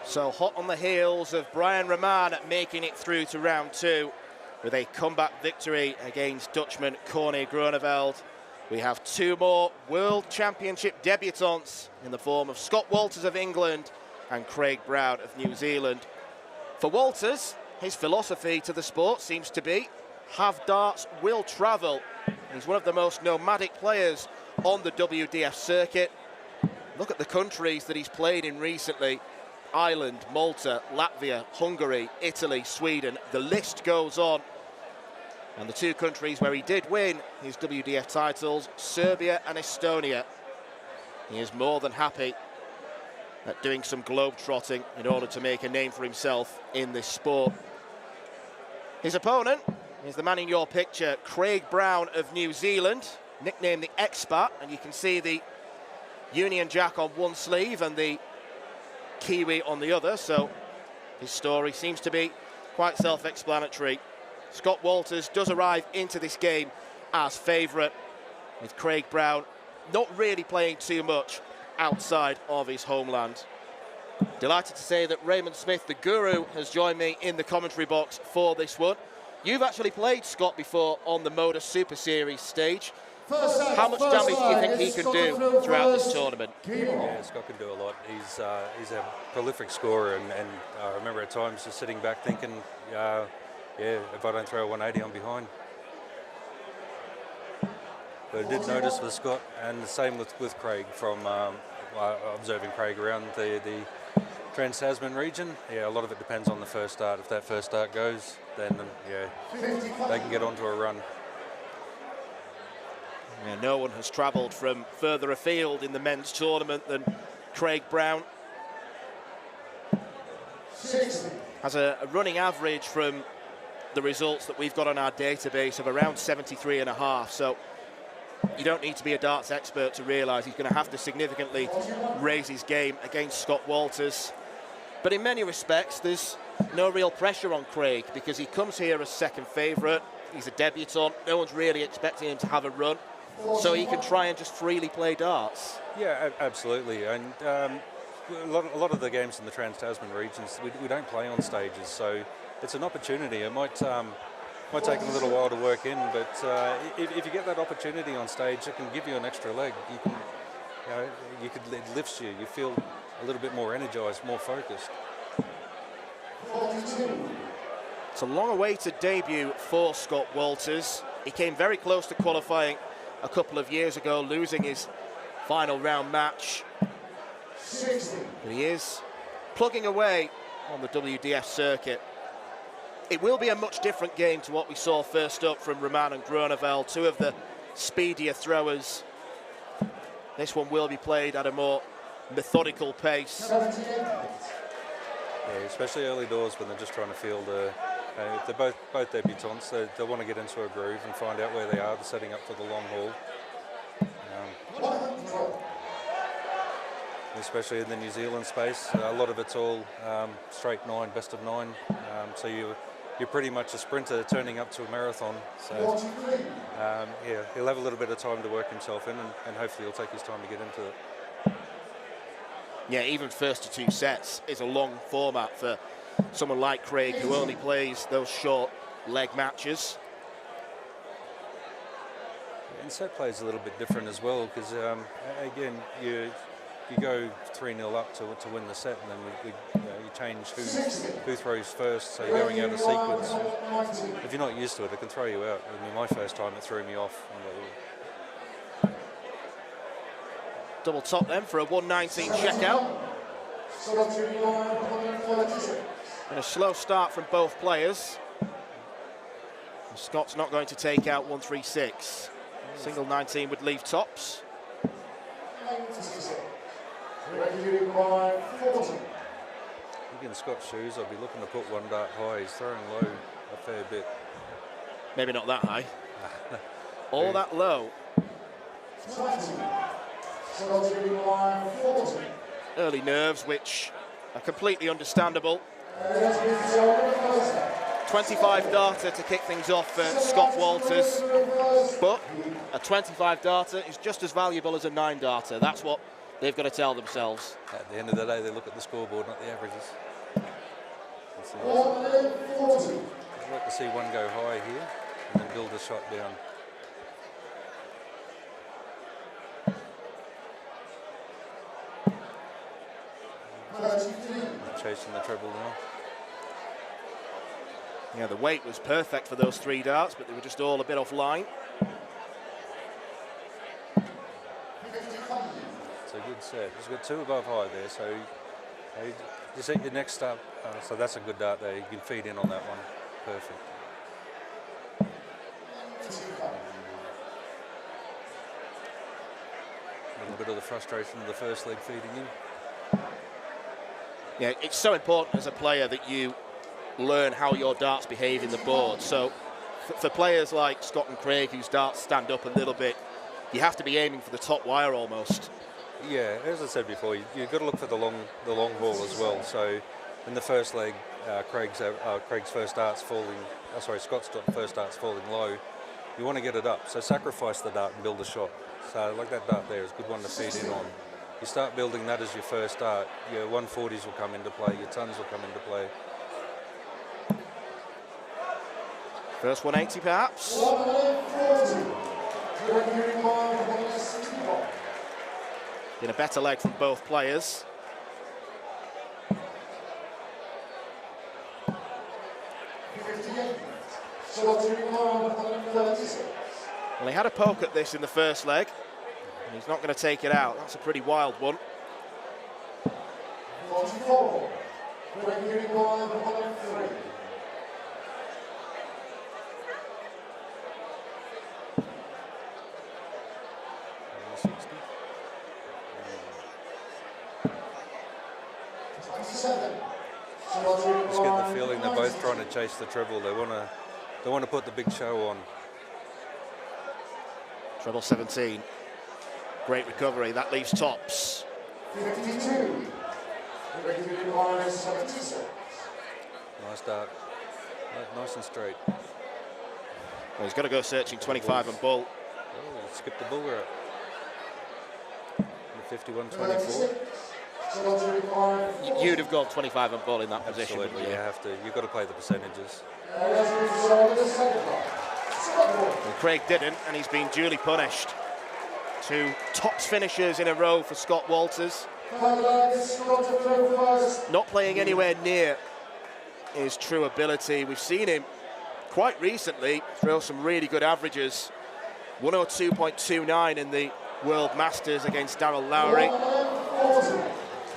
[SPEAKER 1] So hot on the heels of Brian Raman making it through to round 2 with a comeback victory against Dutchman Corné Groeneveld. We have 2 more World Championship debutants in the form of Scott Walters of England and Craig Brown of New Zealand. For Walters, his philosophy to the sport seems to be, have darts, will travel. He's one of the most nomadic players on the WDF circuit. Look at the countries that he's played in recently. Ireland, Malta, Latvia, Hungary, Italy, Sweden, the list goes on. And the 2 countries where he did win his WDF titles, Serbia and Estonia. He is more than happy at doing some globe-trotting in order to make a name for himself in this sport. His opponent is the man in your picture, Craig Brown of New Zealand, nicknamed the Expat, and you can see the Union Jack on one sleeve and the Kiwi on the other, so his story seems to be quite self-explanatory. Scott Walters does arrive into this game as favourite, with Craig Brown not really playing too much outside of his homeland. Delighted to say that Raymond Smith, the guru, has joined me in the commentary box for this one. You've actually played Scott before on the Modus Super Series stage. How much damage do you think he can do throughout this tournament?
[SPEAKER 3] Yeah, Scott can do a lot. He's a prolific scorer, and I remember at times just sitting back thinking, yeah, if I don't throw a 180, I'm behind. But I did notice with Scott, and the same with Craig, from observing Craig around the Trans-Tasman region. Yeah, a lot of it depends on the first start. If that first start goes, then yeah, they can get onto a run.
[SPEAKER 1] Yeah, no one has travelled from further afield in the men's tournament than Craig Brown. Has a running average from the results that we've got on our database of around 73.5, so you don't need to be a darts expert to realise he's going to have to significantly raise his game against Scott Walters. But in many respects, there's no real pressure on Craig because he comes here as second favourite. He's a debutant. No one's really expecting him to have a run, so he can try and just freely play darts.
[SPEAKER 3] Yeah, absolutely. And a lot of the games in the Trans-Tasman regions, we don't play on stages, so it's an opportunity. It might take a little while to work in, but if you get that opportunity on stage, it can give you an extra leg. It lifts you. You feel a little bit more energised, more focused.
[SPEAKER 1] It's a long-awaited debut for Scott Walters. He came very close to qualifying a couple of years ago, losing his final round match. But he is plugging away on the WDF circuit. It will be a much different game to what we saw first up from Raman and Groeneveld, 2 of the speedier throwers This one will be played at a more methodical pace.
[SPEAKER 3] Yeah, especially early doors when they're just trying to field if they're both debutants, they want to get into a groove and find out where they are. They're setting up for the long haul. Especially in the New Zealand space, a lot of it's all straight 9, best of 9. So you're pretty much a sprinter turning up to a marathon. So yeah, he'll have a little bit of time to work himself in, and hopefully he'll take his time to get into it.
[SPEAKER 1] Yeah, even first to 2 sets is a long format for someone like Craig, who only plays those short leg matches.
[SPEAKER 3] And set play is a little bit different as well, because again, you go 3-0 up to win the set, and then you change who throws first, so you're going out of sequence. If you're not used to it, it can throw you out. I mean, my first time it threw me off.
[SPEAKER 1] Double top then for a 119 checkout. And a slow start from both players. Scott's not going to take out 136. Single 19 would leave tops.
[SPEAKER 3] In Scott's shoes, I'd be looking to put 1 dart high. He's throwing low a fair bit.
[SPEAKER 1] Maybe not that high. All that low. Early nerves, which are completely understandable. 25 darter to kick things off for Scott Walters, but a 25 darter is just as valuable as a 9 darter. That's what they've got to tell themselves.
[SPEAKER 3] At the end of the day, they look at the scoreboard, not the averages. I'd like to see 1 go high here and then build a shot down. Chasing the treble now.
[SPEAKER 1] Yeah, the weight was perfect for those 3 darts, but they were just all a bit offline.
[SPEAKER 3] It's a good set. He's got 2 above high there, so you set your next up. So that's a good dart there. You can feed in on that one. Perfect. A little bit of the frustration of the first leg feeding in.
[SPEAKER 1] Yeah, it's so important as a player that you learn how your darts behave in the board. So for players like Scott and Craig, whose darts stand up a little bit, you have to be aiming for the top wire almost.
[SPEAKER 3] Yeah, as I said before, you've got to look for the long haul as well. So in the first leg, Craig's first dart's falling. Scott's first dart's falling low. You want to get it up, so sacrifice the dart and build a shot. So like that dart there is a good one to feed in on. You start building that as your first dart, your 140s will come into play, your tons will come into play.
[SPEAKER 1] First 180 perhaps. In a better leg from both players. Well, he had a poke at this in the first leg, and he's not going to take it out. That's a pretty wild one.
[SPEAKER 3] Just get the feeling they're both trying to chase the treble. They want to put the big show on.
[SPEAKER 1] Treble 17. Great recovery. That leaves tops.
[SPEAKER 4] 52.
[SPEAKER 3] Nice dart. Nice and straight.
[SPEAKER 1] Well, he's got to go searching 25 and bull.
[SPEAKER 3] Oh, he skipped the bull route. 51-24.
[SPEAKER 1] You'd have gone 25 and bull in that position, wouldn't
[SPEAKER 3] Absolutely,
[SPEAKER 1] you?
[SPEAKER 3] you have to. You've got to play the percentages.
[SPEAKER 1] And Craig didn't, and he's been duly punished. 2 tops finishes in a row for Scott Walters. Not playing anywhere near his true ability. We've seen him quite recently throw some really good averages. 102.29 in the World Masters against Darryl Lowry.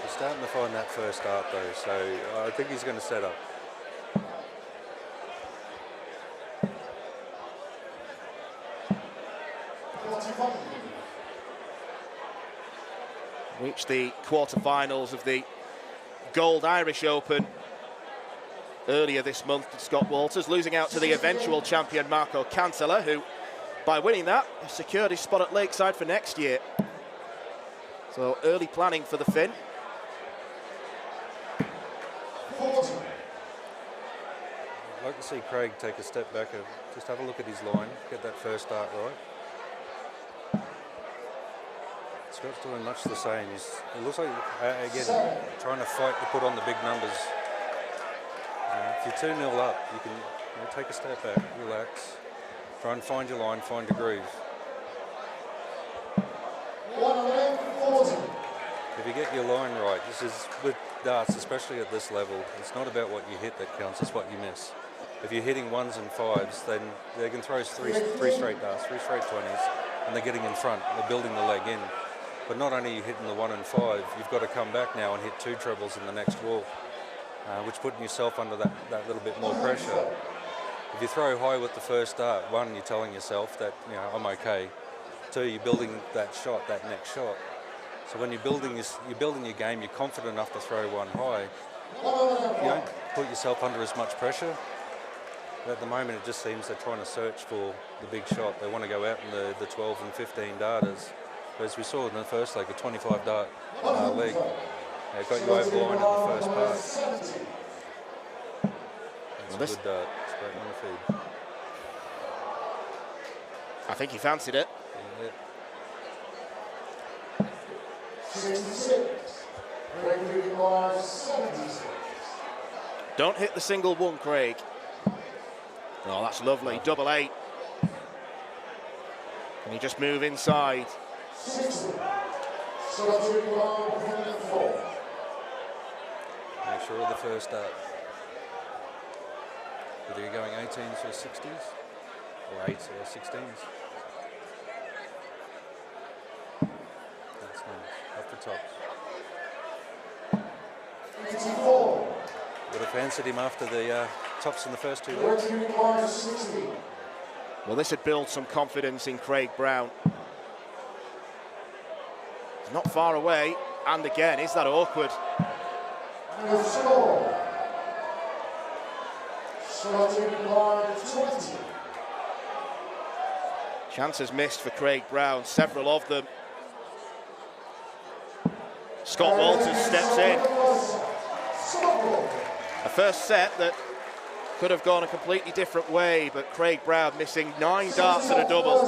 [SPEAKER 3] He's starting to find that first dart though, so I think he's going to set up.
[SPEAKER 1] reached the quarter-finals of the Gold Irish Open earlier this month to Scott Walters, losing out to the eventual champion Marco Cantella, who, by winning that, secured his spot at Lakeside for next year. So early planning for the Finn.
[SPEAKER 3] I'd like to see Craig take a step back and just have a look at his line, get that first start right. Scott's doing much the same. It looks like, again, trying to fight to put on the big numbers. If you're 2-0 up, you can take a step back, relax, try and find your line, find your groove. If you get your line right, this is with darts, especially at this level, it's not about what you hit that counts, it's what you miss. If you're hitting 1s and 5s, then they can throw three straight darts, 3 straight 20s, and they're getting in front, they're building the leg in. But not only are you hitting the 1 and 5, you've got to come back now and hit 2 trebles in the next wall, which putting yourself under that little bit more pressure. If you throw high with the first dart, 1, you're telling yourself that, I'm okay. 2, you're building that shot, that next shot. So when you're building your game, you're confident enough to throw 1 high. You don't put yourself under as much pressure. But at the moment, it just seems they're trying to search for the big shot. They want to go out in the 12 and 15 darters. As we saw in the first leg, a 25 dart leg. It got you over the line in the first part. That's a good dart. It's great on the feed.
[SPEAKER 1] I think he fancied it.
[SPEAKER 3] Yeah.
[SPEAKER 4] 66. Craig leading by 76.
[SPEAKER 1] Don't hit the single 1, Craig. Oh, that's lovely. Double 8. And you just move inside.
[SPEAKER 4] 60. Scott leading by 4.
[SPEAKER 3] Make sure of the first dart. Whether you're going 18s or 60s, or 8s or 16s. That's nice. Up the tops.
[SPEAKER 4] 84.
[SPEAKER 3] Would have fancied him after the tops in the first 2
[SPEAKER 4] Craig
[SPEAKER 3] legs.
[SPEAKER 4] leading by 60.
[SPEAKER 1] Well, this would build some confidence in Craig Brown. He's not far away, and again, is that awkward?
[SPEAKER 4] And the score. Scott leading by 20.
[SPEAKER 1] Chances missed for Craig Brown, several of them. Scott Walters steps in. A first set that could have gone a completely different way, but Craig Brown missing 9 darts and a double.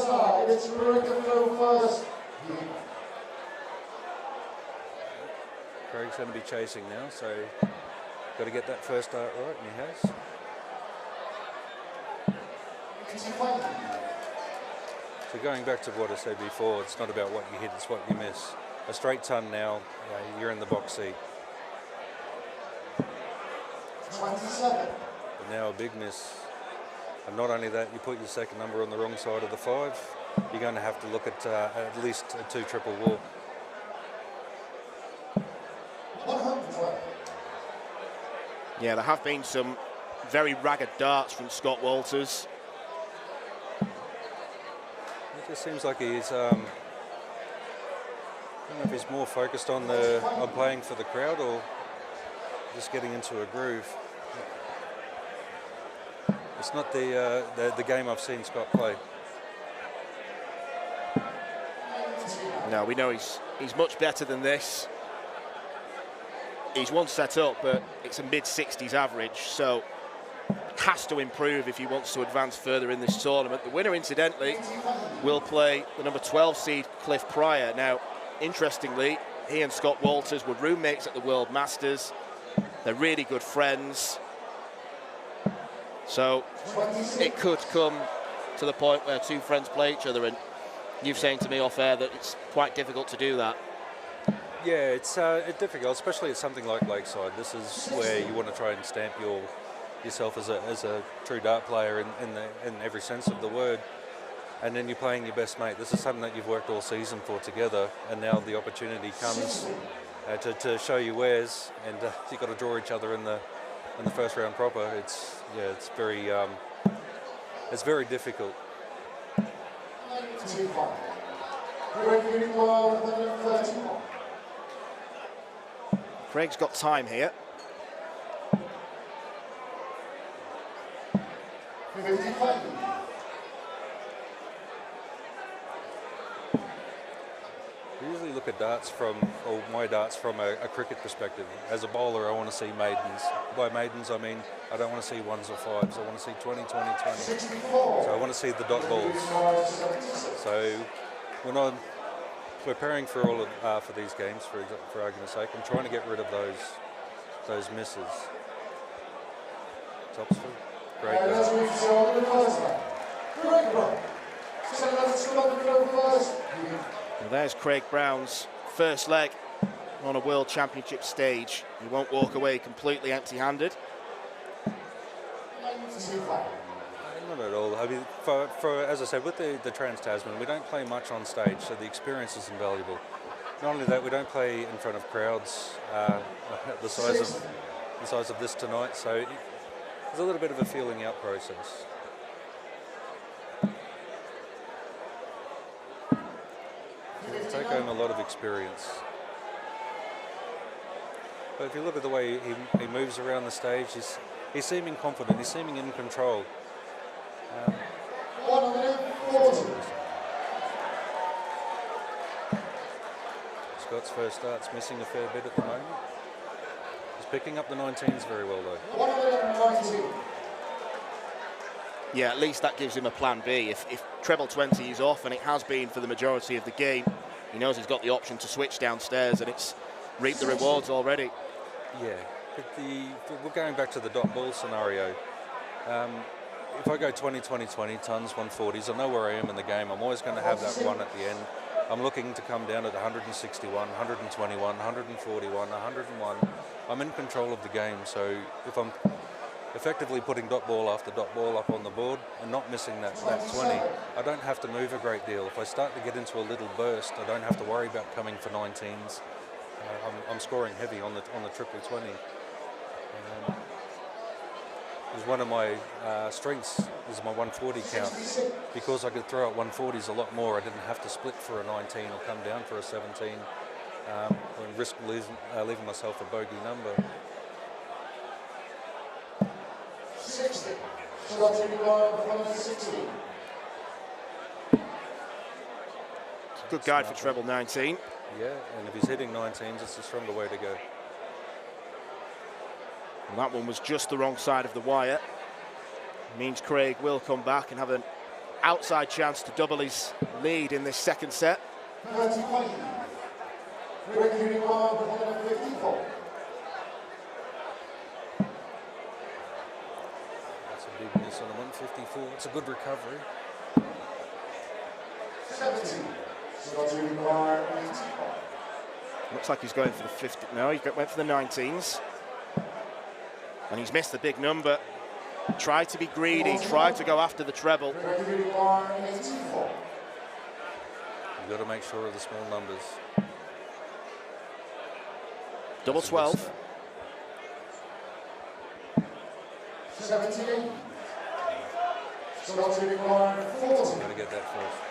[SPEAKER 3] Craig's going to be chasing now, so got to get that first dart right, and he has. So going back to what I said before, it's not about what you hit, it's what you miss. A straight ton now, you're in the box seat.
[SPEAKER 4] 27.
[SPEAKER 3] But now a big miss. And not only that, you put your second number on the wrong side of the 5, you're going to have to look at least a 2 triple walk.
[SPEAKER 4] 100.
[SPEAKER 1] Yeah, there have been some very ragged darts from Scott Walters.
[SPEAKER 3] It just seems like he's, I don't know if he's more focused on playing for the crowd or just getting into a groove. It's not the game I've seen Scott play.
[SPEAKER 1] No, we know he's much better than this. He's 1 set up, but it's a mid-60s average, so has to improve if he wants to advance further in this tournament. The winner, incidentally, will play the number 12 seed Cliff Pryor. Now, interestingly, he and Scott Walters were roommates at the World Masters. They're really good friends. So it could come to the point where 2 friends play each other, and you've saying to me off air that it's quite difficult to do that.
[SPEAKER 3] Yeah, it's difficult, especially at something like Lakeside. This is where you want to try and stamp yourself as a true dart player in every sense of the word. And then you're playing your best mate. This is something that you've worked all season for together, and now the opportunity comes to show you wares, and you've got to draw each other in the first round proper. It's very difficult.
[SPEAKER 4] 91. Craig leading by 31.
[SPEAKER 1] Craig's got time here.
[SPEAKER 4] 55.
[SPEAKER 3] We usually look at darts from, or my darts from a cricket perspective. As a bowler, I want to see maidens. By maidens, I mean I don't want to see ones or fives. I want to see 20, 20, 20. So I want to see the dot balls. So when I'm preparing for all of for these games, for argument's sake, I'm trying to get rid of those misses. Topsford, great.
[SPEAKER 1] Well, there's Craig Brown's first leg on a World Championship stage. He won't walk away completely empty-handed.
[SPEAKER 3] Not at all. I mean, for as I said, with the Trans-Tasman, we don't play much on stage, so the experience is invaluable. Not only that, we don't play in front of crowds the size of this tonight, so there's a little bit of a feeling out process. Take home a lot of experience. But if you look at the way he moves around the stage, he's seeming confident, he's seeming in control. Scott's first start's missing a fair bit at the moment. He's picking up the 19s very well though.
[SPEAKER 1] Yeah, at least that gives him a plan B. If treble 20 is off, and it has been for the majority of the game, he knows he's got the option to switch downstairs, and it's reaped the rewards already.
[SPEAKER 3] Yeah, but we're going back to the dot ball scenario. If I go 20, 20, 20 tons, 140s, I know where I am in the game. I'm always going to have that one at the end. I'm looking to come down at 161, 121, 141, 101. I'm in control of the game, so if I'm effectively putting dot ball after dot ball up on the board and not missing that 20, I don't have to move a great deal. If I start to get into a little burst, I don't have to worry about coming for 19s. I'm scoring heavy on the triple 20. Is one of my strengths is my 140 count. Because I could throw out 140s a lot more, I didn't have to split for a 19 or come down for a 17 and risk leaving myself a bogey number.
[SPEAKER 4] 60.
[SPEAKER 1] Good guide for treble 19.
[SPEAKER 3] Yeah, and if he's hitting 19s, it's a stronger way to go.
[SPEAKER 1] And that one was just the wrong side of the wire. Means Craig will come back and have an outside chance to double his lead in this second set.
[SPEAKER 4] 35. Craig hitting on 154.
[SPEAKER 3] That's a big miss on a 154. It's a good recovery.
[SPEAKER 4] 70.
[SPEAKER 1] Looks like he's going for the 50. No, he went for the 19s. And he's missed the big number. Tried to be greedy, tried to go after the treble.
[SPEAKER 3] You've got to make sure of the small numbers.
[SPEAKER 1] Double 12.
[SPEAKER 4] 78.
[SPEAKER 3] Got to get that first.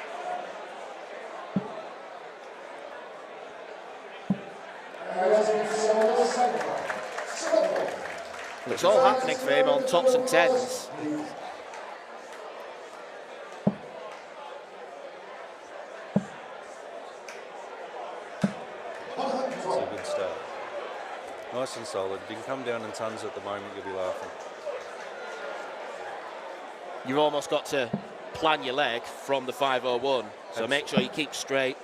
[SPEAKER 1] It's all happening for him on tops and tens.
[SPEAKER 3] It's a good start. Nice and solid. If you can come down in tons at the moment, you'll be laughing.
[SPEAKER 1] You've almost got to plan your leg from the 501. So make sure you keep straight.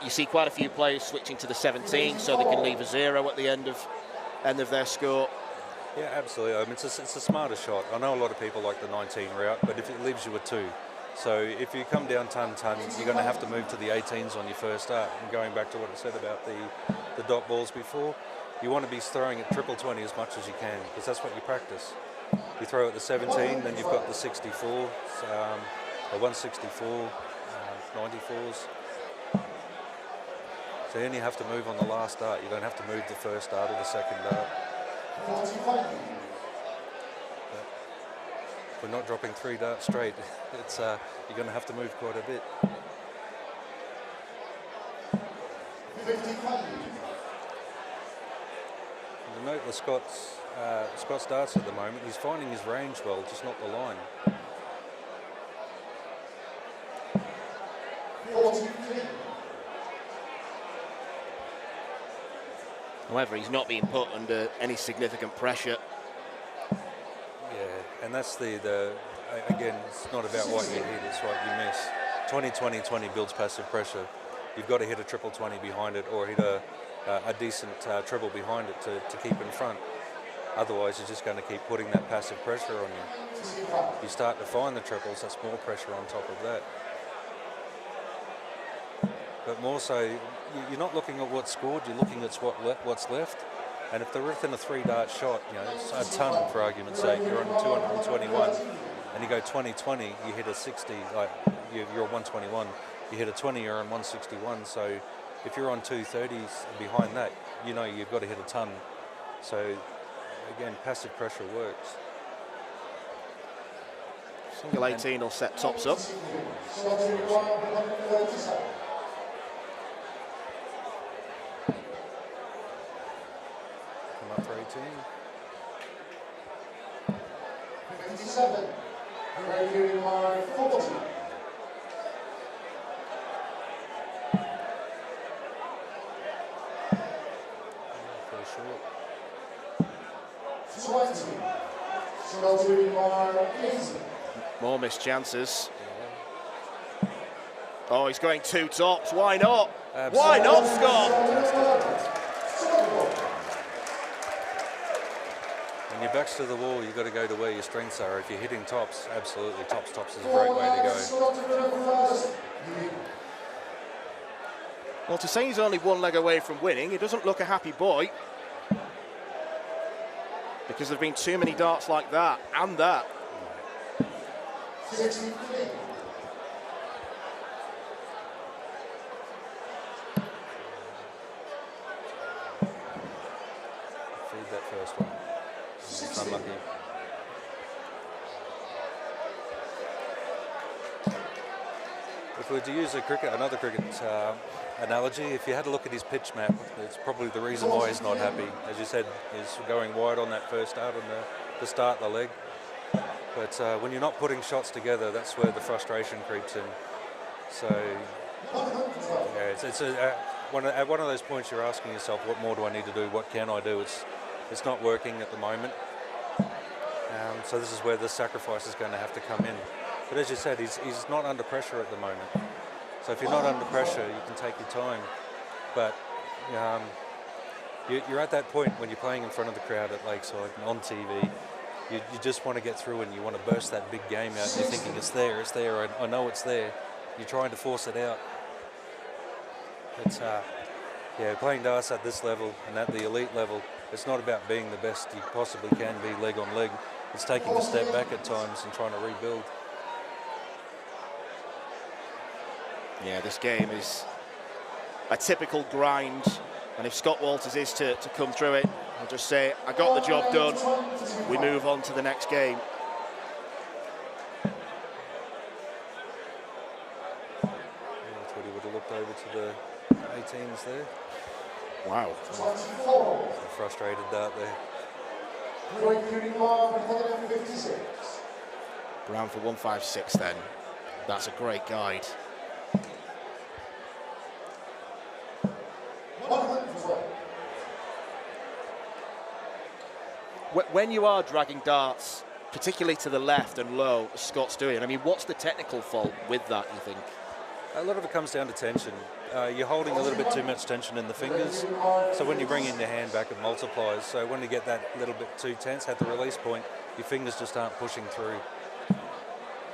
[SPEAKER 1] You see quite a few players switching to the 17 so they can leave a 0 at the end of their score.
[SPEAKER 3] Yeah, absolutely. I mean, it's a smarter shot. I know a lot of people like the 19 route, but if it leaves you with 2. So if you come down ton, you're going to have to move to the 18s on your first start. And going back to what I said about the dot balls before, you want to be throwing at triple 20 as much as you can, because that's what you practice. You throw at the 17, then you've got the 64, the 164, 94s. So then you have to move on the last dart. You don't have to move the first dart or the second dart. If we're not dropping 3 darts straight, it's you're going to have to move quite a bit.
[SPEAKER 4] 55.
[SPEAKER 3] note the Scott's darts at the moment. He's finding his range well, just not the line.
[SPEAKER 7] However, he's not being put under any significant pressure.
[SPEAKER 3] Yeah, and that's again, it's not about what you hit, it's what you miss. 20-20-20 builds passive pressure. You've got to hit a triple 20 behind it, or hit a decent treble behind it to keep in front. Otherwise, you're just going to keep putting that passive pressure on you. You start to find the triples, that's more pressure on top of that. But more so, you're not looking at what's scored, you're looking at what's left. And if they're within a 3-dart shot, it's a ton, for argument's sake, you're on 221, and you go 20-20, you hit a 60, like you're 121, you hit a 20, you're on 161. So if you're on 230s behind that, you've got to hit a ton. So again, passive pressure works.
[SPEAKER 7] Single 18 will set tops up.
[SPEAKER 3] Come up for 18.
[SPEAKER 4] 57. Regular line 40.
[SPEAKER 3] Very short.
[SPEAKER 4] 20. Regular line 80.
[SPEAKER 7] More missed chances. Oh, he's going 2 tops. Why not?
[SPEAKER 3] Absolutely.
[SPEAKER 7] Why not, Scott?
[SPEAKER 3] When your back's to the wall, you've got to go to where your strengths are. If you're hitting tops, absolutely, tops is a great way to go.
[SPEAKER 7] Well, to say he's only 1 leg away from winning, he doesn't look a happy boy. Because there have been too many darts like that, and that.
[SPEAKER 4] 63.
[SPEAKER 3] Feed that first one. It's unlucky. If we were to use another cricket analogy, if you had a look at his pitch map, it's probably the reason why he's not happy. As you said, he's going wide on that first out on the start of the leg. But when you're not putting shots together, that's where the frustration creeps in. So, yeah, it's one of those points you're asking yourself, what more do I need to do? What can I do? It's not working at the moment. So this is where the sacrifice is going to have to come in. But as you said, he's not under pressure at the moment. So if you're not under pressure, you can take your time. But you're at that point when you're playing in front of the crowd at Lakeside and on TV. You just want to get through and you want to burst that big game out. And you're thinking, it's there, I know it's there. You're trying to force it out. But yeah, playing darts at this level and at the elite level, it's not about being the best you possibly can be leg on leg. It's taking a step back at times and trying to rebuild.
[SPEAKER 7] Yeah, this game is a typical grind, and if Scott Walters is to come through it, I'll just say, I got the job done, we move on to the next game.
[SPEAKER 3] I thought he would have looked over to the 18s there.
[SPEAKER 7] Wow.
[SPEAKER 3] A frustrated dart there.
[SPEAKER 7] Brown for 156 then. That's a great guide. When you are dragging darts, particularly to the left and low, as Scott's doing, I mean, what's the technical fault with that, you think?
[SPEAKER 3] A lot of it comes down to tension. You're holding a little bit too much tension in the fingers, so when you bring in your hand back, it multiplies. So when you get that little bit too tense at the release point, your fingers just aren't pushing through.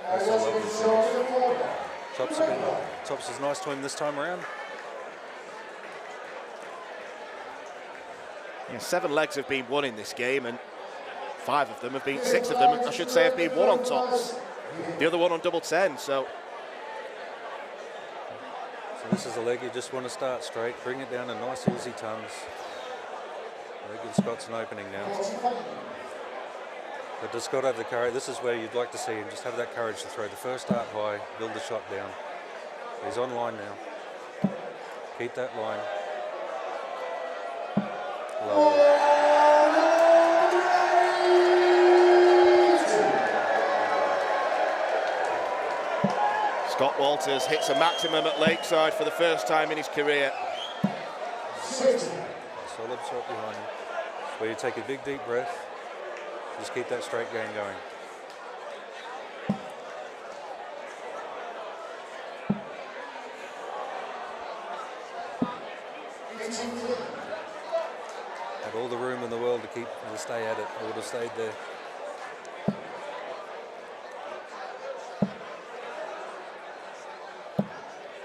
[SPEAKER 3] That's a lovely finish. Tops is nice to him this time around.
[SPEAKER 7] Yeah, 7 legs have been won in this game, and 6 of them, I should say, have been won on tops. The other one on double 10, so
[SPEAKER 3] this is a leg you just want to start straight, bring it down in nice easy tons. Very good Scott's an opening now. But does Scott have the courage? This is where you'd like to see him just have that courage to throw the first dart high, build the shot down. He's on line now. Keep that line. Lovely.
[SPEAKER 7] Scott Walters hits a maximum at Lakeside for the first time in his career.
[SPEAKER 3] Solid shot behind him. Where you take a big deep breath, just keep that straight game going. Had all the room in the world to stay at it. I would have stayed there.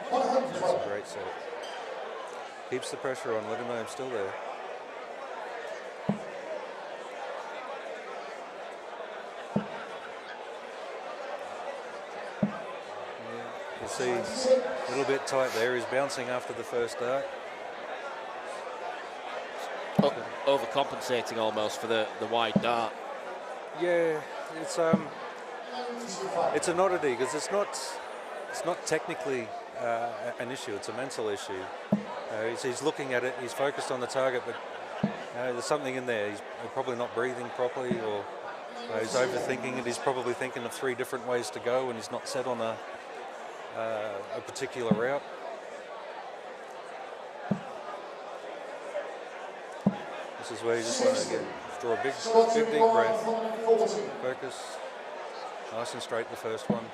[SPEAKER 3] That's a great set. Keeps the pressure on, let him know I'm still there. Yeah, you see a little bit tight there. He's bouncing after the first dart.
[SPEAKER 7] Overcompensating almost for the wide dart.
[SPEAKER 3] Yeah, it's an oddity because it's not technically an issue. It's a mental issue. He's looking at it. He's focused on the target, but there's something in there. He's probably not breathing properly, or he's overthinking it. He's probably thinking of 3 different ways to go, and he's not set on a particular route. This is where you just want to draw a big deep breath, focus, nice and straight the first one.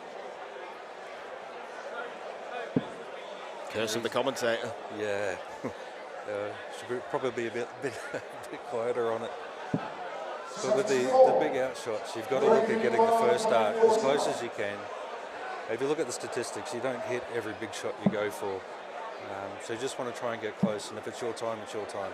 [SPEAKER 7] Curse of the commentator.
[SPEAKER 3] Yeah, should probably be a bit quieter on it. But with the big out shots, you've got to look at getting the first dart as close as you can. If you look at the statistics, you don't hit every big shot you go for. So you just want to try and get close, and if it's your time, it's your time.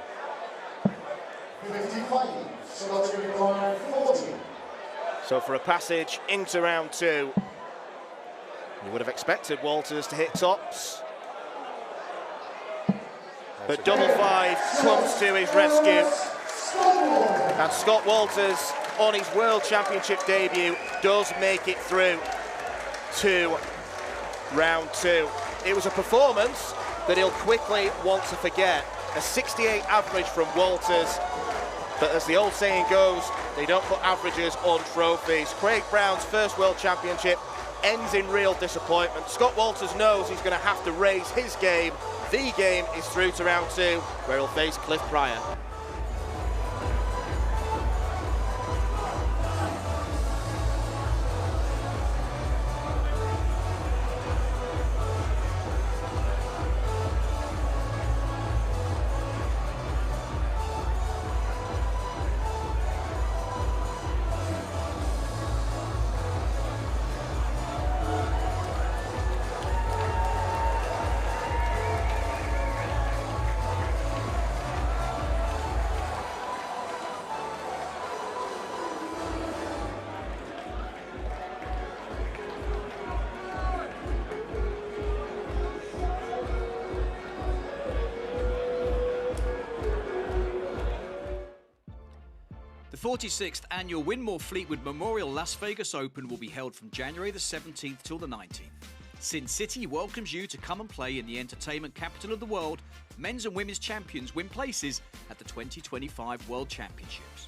[SPEAKER 7] So for a passage into round 2, you would have expected Walters to hit tops. But double 5 comes to his rescue. And Scott Walters, on his World Championship debut, does make it through to round 2. It was a performance that he'll quickly want to forget. A 68 average from Walters. But as the old saying goes, they don't put averages on trophies. Craig Brown's first World Championship ends in real disappointment. Scott Walters knows he's going to have to raise his game. The game is through to round 2, where he'll face Cliff Pryor.
[SPEAKER 6] The 46th annual Winmore Fleetwood Memorial Las Vegas Open will be held from January the 17th till the 19th. Sin City welcomes you to come and play in the entertainment capital of the world. Men's and women's champions win places at the 2025 World Championships.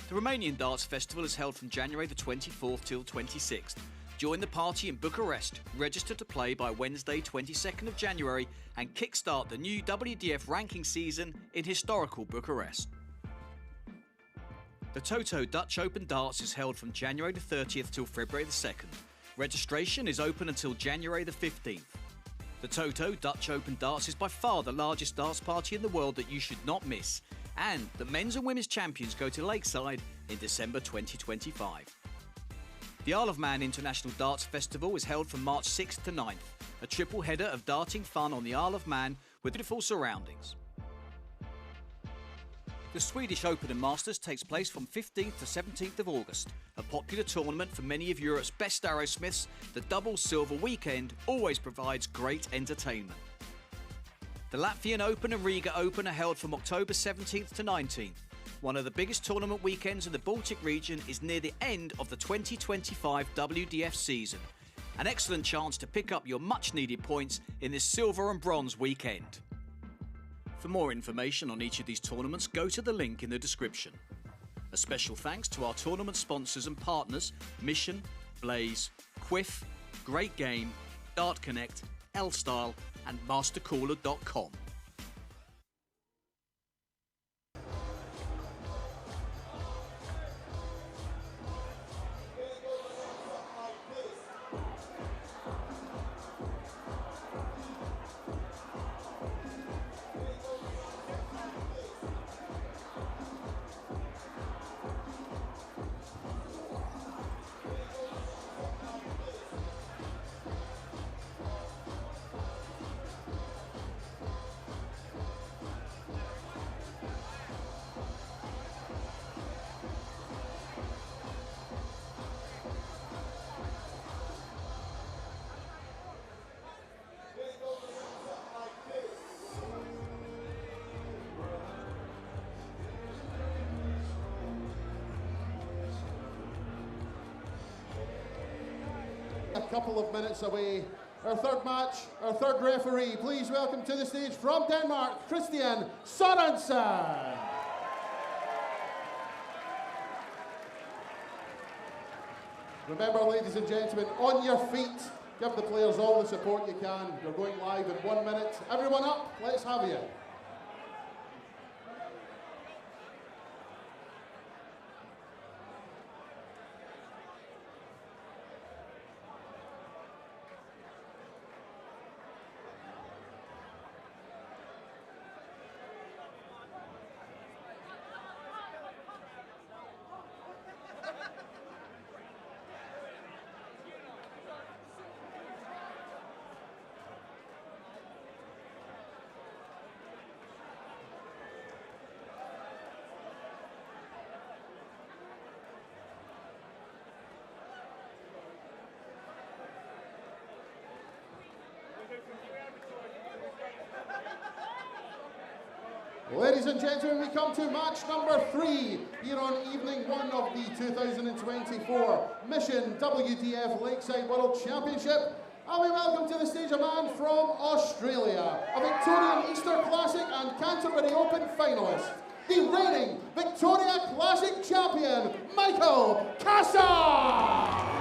[SPEAKER 6] The Romanian Darts Festival is held from January the 24th till 26th. Join the party in Bucharest, register to play by Wednesday 22nd of January and kickstart the new WDF ranking season in historical Bucharest. The Toto Dutch Open Darts is held from January the 30th till February the 2nd. Registration is open until January the 15th. The Toto Dutch Open Darts is by far the largest darts party in the world that you should not miss. And the men's and women's champions go to Lakeside in December 2025. The Isle of Man International Darts Festival is held from March 6th to 9th. A triple header of darting fun on the Isle of Man with beautiful surroundings. The Swedish Open and Masters takes place from 15th to 17th of August. A popular tournament for many of Europe's best arrowsmiths, the double silver weekend always provides great entertainment. The Latvian Open and Riga Open are held from October 17th to 19th. One of the biggest tournament weekends in the Baltic region is near the end of the 2025 WDF season. An excellent chance to pick up your much-needed points in this silver and bronze weekend. For more information on each of these tournaments, go to the link in the description. A special thanks to our tournament sponsors and partners, Mission, Blaze, Quiff, Great Game, Dart Connect, L-Style and mastercooler.com.
[SPEAKER 4] A couple of minutes away. Our third match, our third referee. Please welcome to the stage from Denmark, Christian Sorensen. Remember, ladies and gentlemen, on your feet. Give the players all the support you can. You're going live in 1 minute. Everyone up, let's have you. Ladies and gentlemen, we come to match number 3 here on evening 1 of the 2024 Mission WDF Lakeside World Championship. And we welcome to the stage a man from Australia, a Victorian Easter Classic and Canterbury Open finalist, the reigning Victoria Classic champion, Michael Kasur!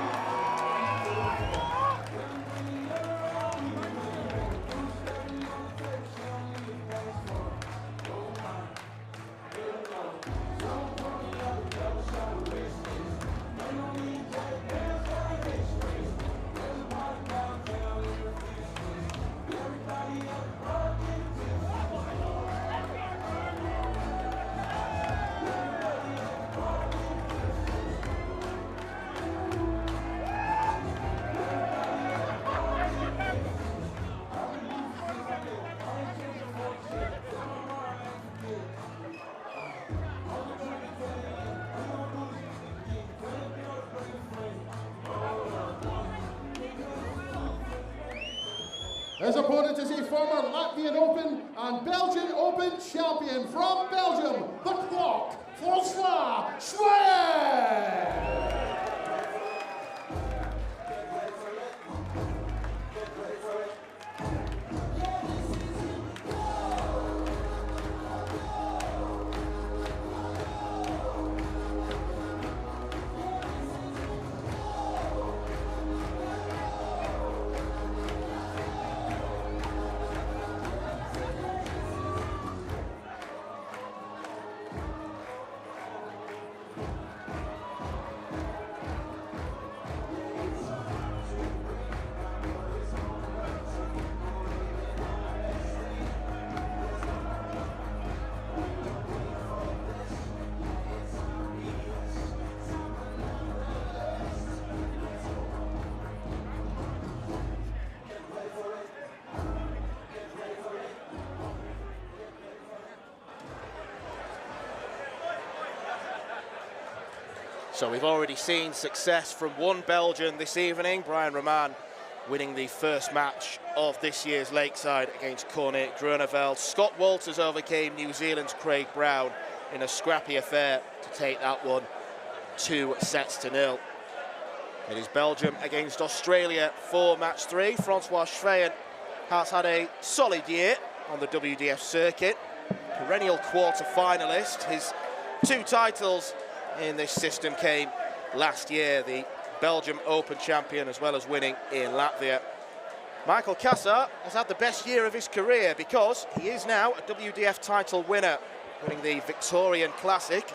[SPEAKER 4] His opponent is a former Latvian Open and Belgian Open champion from Belgium, the clock, Schwan!
[SPEAKER 7] So we've already seen success from one Belgian this evening, Brian Raman, winning the first match of this year's Lakeside against Groeneveld. Scott Walters overcame New Zealand's Craig Brown in a scrappy affair to take that one 2-0. It is Belgium against Australia for match 3. Francois Schwan has had a solid year on the WDF circuit, perennial quarter finalist. His 2 titles in this system came last year, the Belgium Open champion, as well as winning in Latvia. Michael Kasur has had the best year of his career because he is now a WDF title winner, winning the Victorian Classic,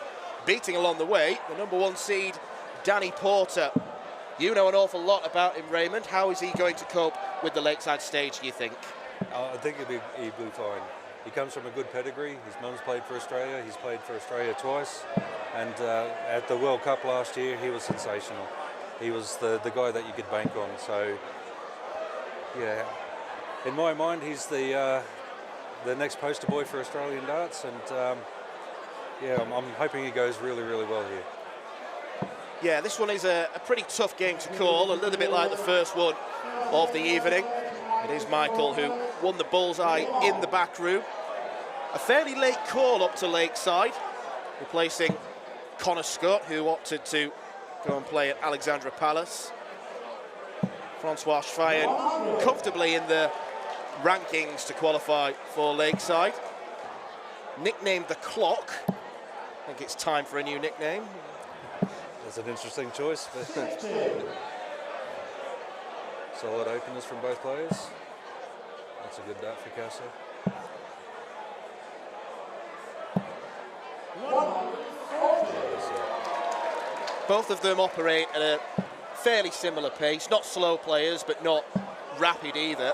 [SPEAKER 7] beating along the way the #1 seed Danny Porter. You know an awful lot about him, Raymond. How is he going to cope with the Lakeside stage, do you think?
[SPEAKER 3] I think he'll be fine. He comes from a good pedigree. His mum's played for Australia. He's played for Australia twice. And at the World Cup last year, he was sensational. He was the guy that you could bank on. So, yeah, in my mind, he's the next poster boy for Australian darts. And, yeah, I'm hoping he goes really, really well here.
[SPEAKER 7] Yeah, this one is a pretty tough game to call, a little bit like the first one of the evening. It is Michael who won the bullseye in the back room. A fairly late call up to Lakeside, replacing Connor Scott, who opted to go and play at Alexandra Palace. Francois Schwan comfortably in the rankings to qualify for Lakeside. Nicknamed the Clock. I think it's time for a new nickname.
[SPEAKER 3] That's an interesting choice. But solid openers from both players. That's a good dart for Kasur.
[SPEAKER 7] Both of them operate at a fairly similar pace. Not slow players, but not rapid either.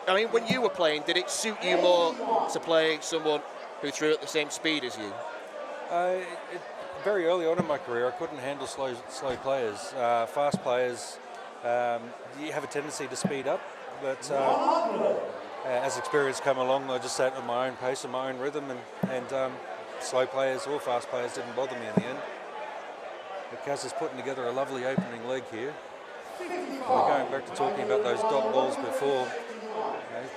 [SPEAKER 7] I mean, when you were playing, did it suit you more to play someone who threw at the same speed as you?
[SPEAKER 3] Very early on in my career, I couldn't handle slow players. Fast players, you have a tendency to speed up, but as experience come along, I just sat at my own pace and my own rhythm, and slow players or fast players didn't bother me in the end. But Kasur's putting together a lovely opening leg here. We're going back to talking about those dot balls before.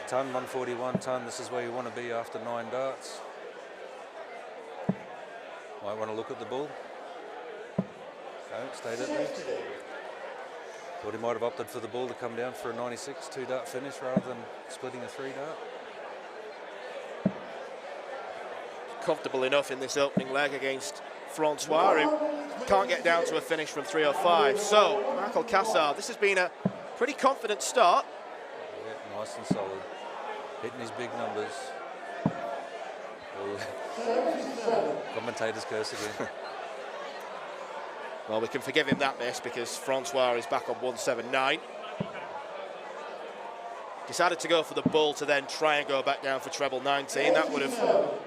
[SPEAKER 3] Ton, 141 ton, this is where you want to be after 9 darts. Might want to look at the ball. No, stayed at there. Thought he might have opted for the ball to come down for a 96 2-dart finish rather than splitting a 3-dart.
[SPEAKER 7] Comfortable enough in this opening leg against Francois, who can't get down to a finish from 305. So, Michael Kasur, this has been a pretty confident start.
[SPEAKER 3] Yeah, nice and solid. Hitting his big numbers. Commentators curse again.
[SPEAKER 7] Well, we can forgive him that miss because Francois is back on 179. Decided to go for the bull to then try and go back down for treble 19. That would have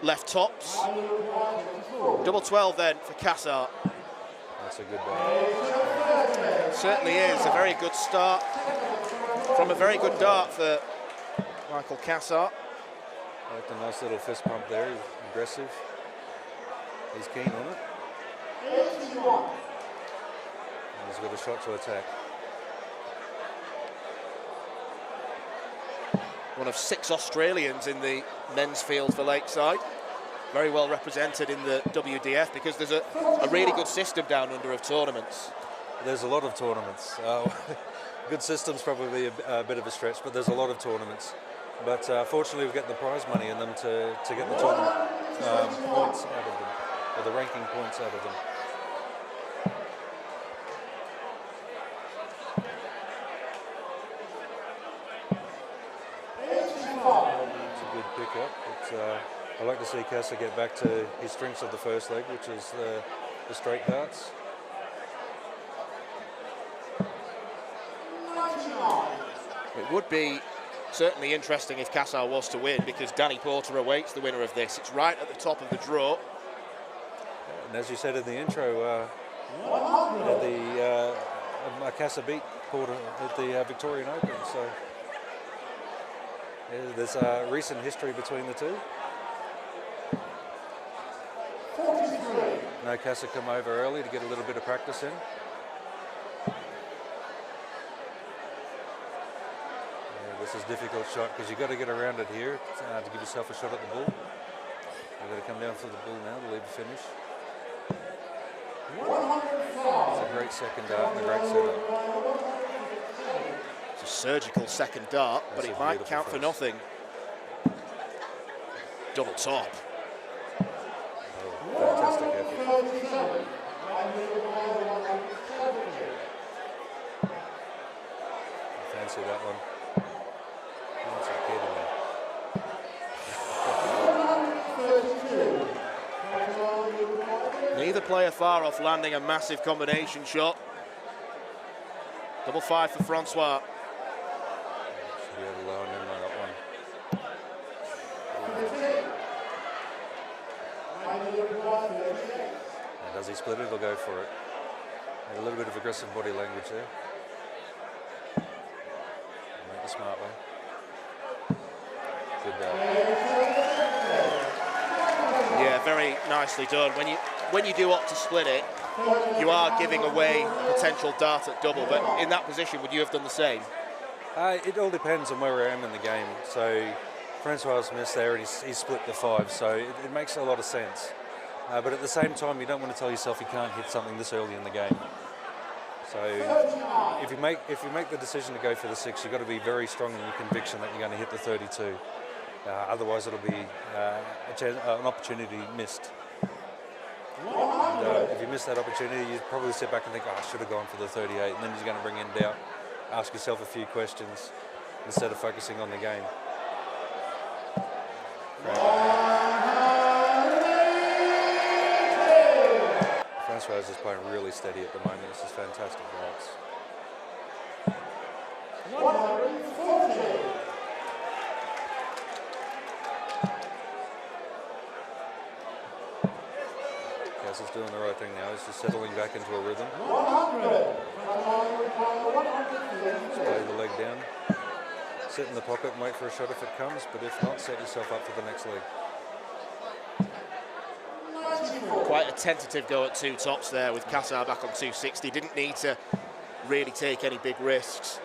[SPEAKER 7] left tops. Double 12 then for Kasur.
[SPEAKER 3] That's a good ball.
[SPEAKER 7] Certainly is a very good start from a very good dart for Michael Kasur.
[SPEAKER 3] I like the nice little fist pump there. He's aggressive. He's keen on it. And he's got a shot to attack.
[SPEAKER 7] One of 6 Australians in the men's field for Lakeside. Very well represented in the WDF because there's a really good system down under of tournaments.
[SPEAKER 3] There's a lot of tournaments. Good system's probably a bit of a stretch, but there's a lot of tournaments. But fortunately, we get the prize money in them to get the tournament points out of them, or the ranking points out of them. It's a good pickup. I like to see Kasur get back to his strengths of the first leg, which is the straight darts.
[SPEAKER 7] It would be certainly interesting if Kasur was to win because Danny Porter awaits the winner of this. It's right at the top of the draw.
[SPEAKER 3] And as you said in the intro, Kasur beat Porter at the Victorian Open, so yeah, there's a recent history between the two. No, Kasur come over early to get a little bit of practice in. This is a difficult shot because you've got to get around it here to give yourself a shot at the bull. You've got to come down for the bull now to leave the finish. It's a great second dart and a great setup.
[SPEAKER 7] It's a surgical second dart, but it might count for nothing. Double top.
[SPEAKER 3] Oh, fantastic effort. fancy that one. That's a kid in there.
[SPEAKER 7] Neither player far off landing a massive combination shot. Double 5 for Francois.
[SPEAKER 3] Should be able to lower him in on that one. And does he split it or go for it? And a little bit of aggressive body language there. Make the smart way. Good
[SPEAKER 7] Yeah, very nicely done. When you do opt to split it, you are giving away potential dart at double, but in that position, would you have done the same?
[SPEAKER 3] It all depends on where I am in the game. So Francois missed there and he split the 5, so it makes a lot of sense. But at the same time, you don't want to tell yourself you can't hit something this early in the game. So if you make the decision to go for the 6, you've got to be very strong in your conviction that you're going to hit the 32. Otherwise, it'll be an opportunity missed. And, if you miss that opportunity, you probably sit back and think, oh, I should have gone for the 38, and then you're going to bring in doubt, ask yourself a few questions instead of focusing on the game. Francois is just playing really steady at the moment. This is fantastic darts.
[SPEAKER 4] 140.
[SPEAKER 3] Kasur's doing the right thing now. He's just settling back into a rhythm.
[SPEAKER 4] 100.
[SPEAKER 3] Just lay the leg down. Sit in the pocket and wait for a shot if it comes, but if not, set yourself up for the next leg.
[SPEAKER 7] Quite a tentative go at 2 tops there with Kasur back on 260. Didn't need to really take any big risks.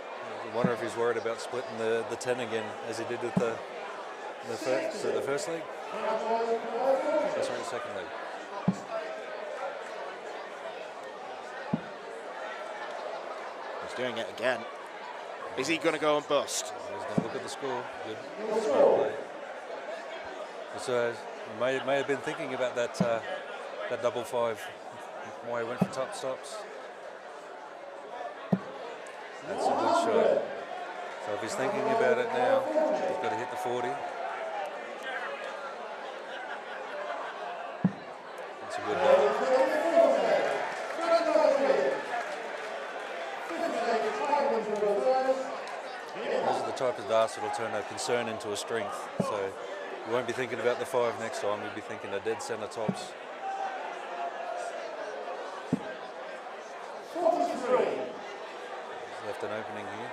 [SPEAKER 3] I wonder if he's worried about splitting the 10 again, as he did with the first leg. That's right, the second leg.
[SPEAKER 7] He's doing it again. Is he going to go and bust?
[SPEAKER 3] He's going to look at the score. Good. Smart play. So may have been thinking about that double 5, why he went for top stops. That's a good shot. So if he's thinking about it now, he's got to hit the 40. That's a good dart. Those are the type of darts that will turn a concern into a strength. So you won't be thinking about the 5 next time, you'll be thinking of dead centre tops.
[SPEAKER 4] 43.
[SPEAKER 3] Left an opening here.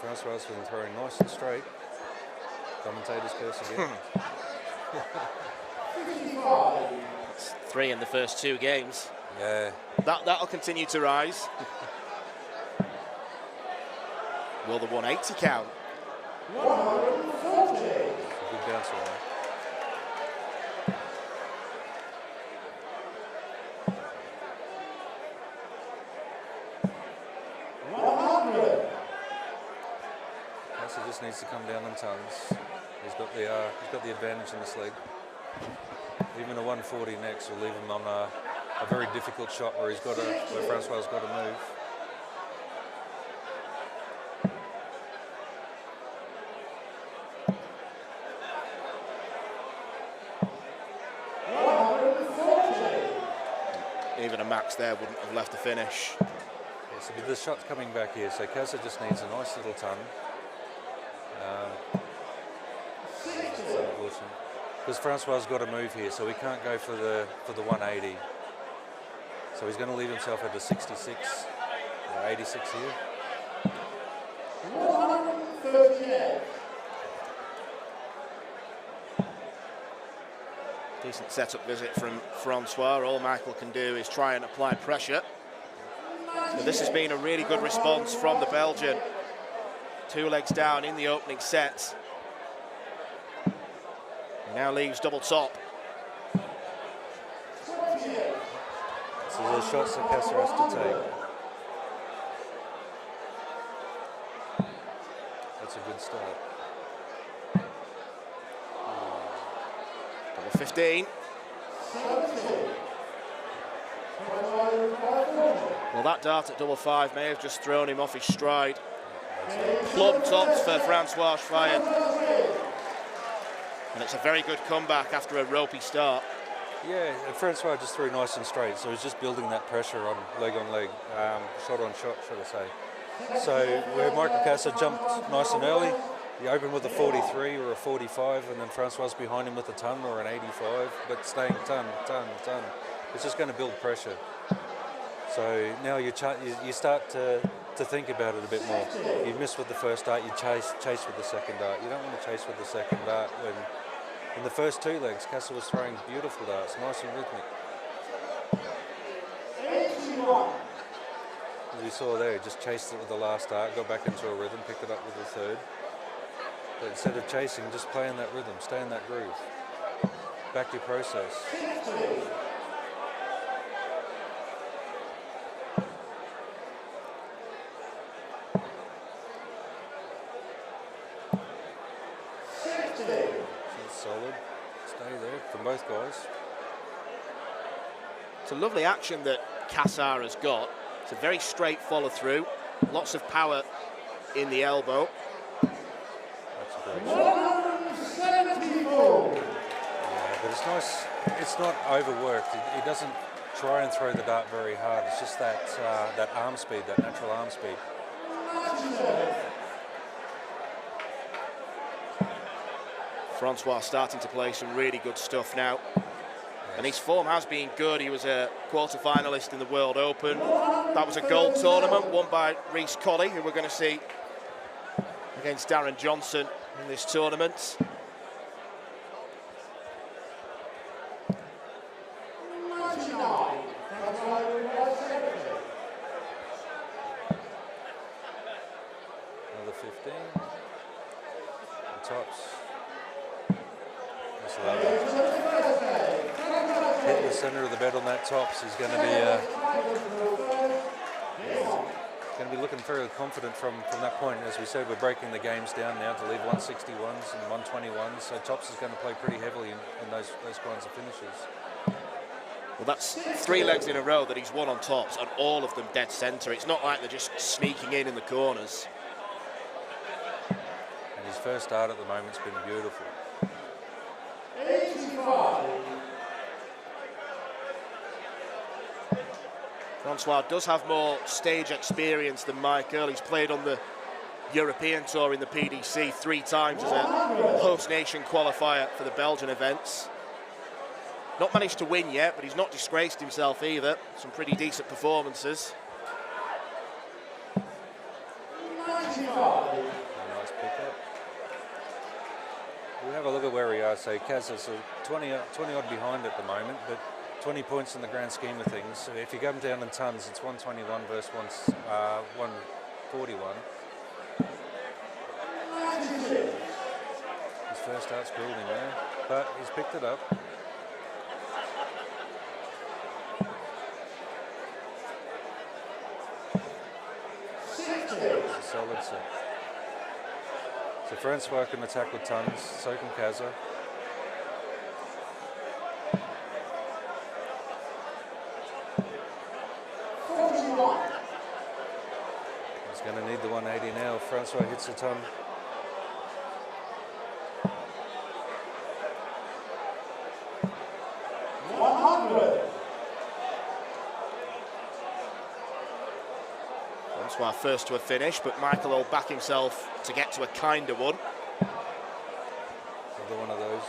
[SPEAKER 3] Francois has been throwing nice and straight. Commentator's curse again.
[SPEAKER 4] 55.
[SPEAKER 7] That's 3 in the first 2 games.
[SPEAKER 3] Yeah.
[SPEAKER 7] That'll continue to rise. Will the 180 count?
[SPEAKER 4] 140.
[SPEAKER 3] Good bouncer there. Kasur just needs to come down in tons. He's got the advantage in this leg. Even a 140 next will leave him on a very difficult shot where Francois has got to move.
[SPEAKER 7] Even a max there wouldn't have left the finish.
[SPEAKER 3] Yeah, so the shot's coming back here, so Kasur just needs a nice little ton. It's unfortunate. Because Francois has got to move here, so he can't go for the 180. So he's going to leave himself at a 66, or 86 here.
[SPEAKER 4] 138.
[SPEAKER 7] Decent setup visit from Francois. All Michael can do is try and apply pressure. But this has been a really good response from the Belgian. 2 legs down in the opening set. He now leaves double top.
[SPEAKER 3] So the shots that Kasur has to take. That's a good start.
[SPEAKER 7] Double 15. Well, that dart at double five may have just thrown him off his stride. Plum tops for Francois Schwan. And it's a very good comeback after a ropey start.
[SPEAKER 3] Yeah, and Francois just threw nice and straight, so he's just building that pressure on leg, shot on shot, should I say. So where Michael Kasur jumped nice and early, he opened with a 43 or a 45, and then Francois behind him with a ton or an 85, but staying ton. It's just going to build pressure. So now you start to think about it a bit more. You miss with the first dart, you chase with the second dart. You don't want to chase with the second dart when in the first two legs, Kasur was throwing beautiful darts, nice and rhythmic. As you saw there, just chased it with the last dart, got back into a rhythm, picked it up with the third. But instead of chasing, just play in that rhythm, stay in that groove. Back your process. Solid. Stay there from both guys.
[SPEAKER 7] It's a lovely action that Kasur has got. It's a very straight follow through. Lots of power in the elbow.
[SPEAKER 3] That's a great shot. Yeah, but it's nice. It's not overworked. He doesn't try and throw the dart very hard. It's just that that arm speed, that natural arm speed.
[SPEAKER 7] Francois starting to play some really good stuff now. Yes. And his form has been good. He was a quarter-finalist in the World Open. That was a gold tournament won by Rhys Colley, who we're going to see against Darren Johnson in this tournament.
[SPEAKER 3] Another 15. The tops. Hitting the centre of the bed on that tops is going to be looking very confident from that point. As we said, we're breaking the games down now to leave 161s and 121s, so tops is going to play pretty heavily in those kinds of finishes.
[SPEAKER 7] Well, that's 3 legs in a row that he's won on tops, and all of them dead centre. It's not like they're just sneaking in the corners.
[SPEAKER 3] And his first start at the moment's been beautiful.
[SPEAKER 4] 85.
[SPEAKER 7] Francois does have more stage experience than Michael. He's played on the European Tour in the PDC 3 times as a host nation qualifier for the Belgian events. Not managed to win yet, but he's not disgraced himself either. Some pretty decent performances.
[SPEAKER 4] 95.
[SPEAKER 3] Nice pickup. We have a look at where we are. So Kasur 20 odd behind at the moment, but 20 points in the grand scheme of things. So if you come down in tons, it's 121 versus 141. His first start's cooled him there, but he's picked it up. It's a solid set. So Francois can attack with tons, so can Kasur. He's going to need the 180 now. Francois hits a ton.
[SPEAKER 7] Francois first to a finish, but Michael will back himself to get to a kinder one.
[SPEAKER 3] Another one of those.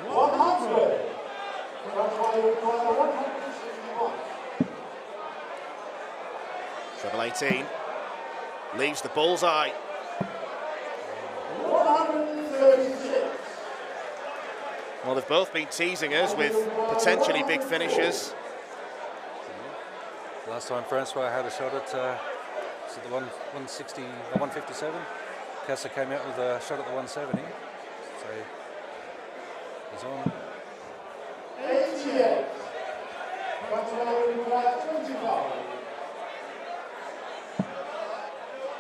[SPEAKER 4] 100.
[SPEAKER 7] Treble 18 leaves the bullseye.
[SPEAKER 4] 136.
[SPEAKER 7] Well, they've both been teasing us with potentially big finishes.
[SPEAKER 3] Last time Francois had a shot at is it the 160, 157. Kasur came out with a shot at the 170. So he's on.
[SPEAKER 4] 88.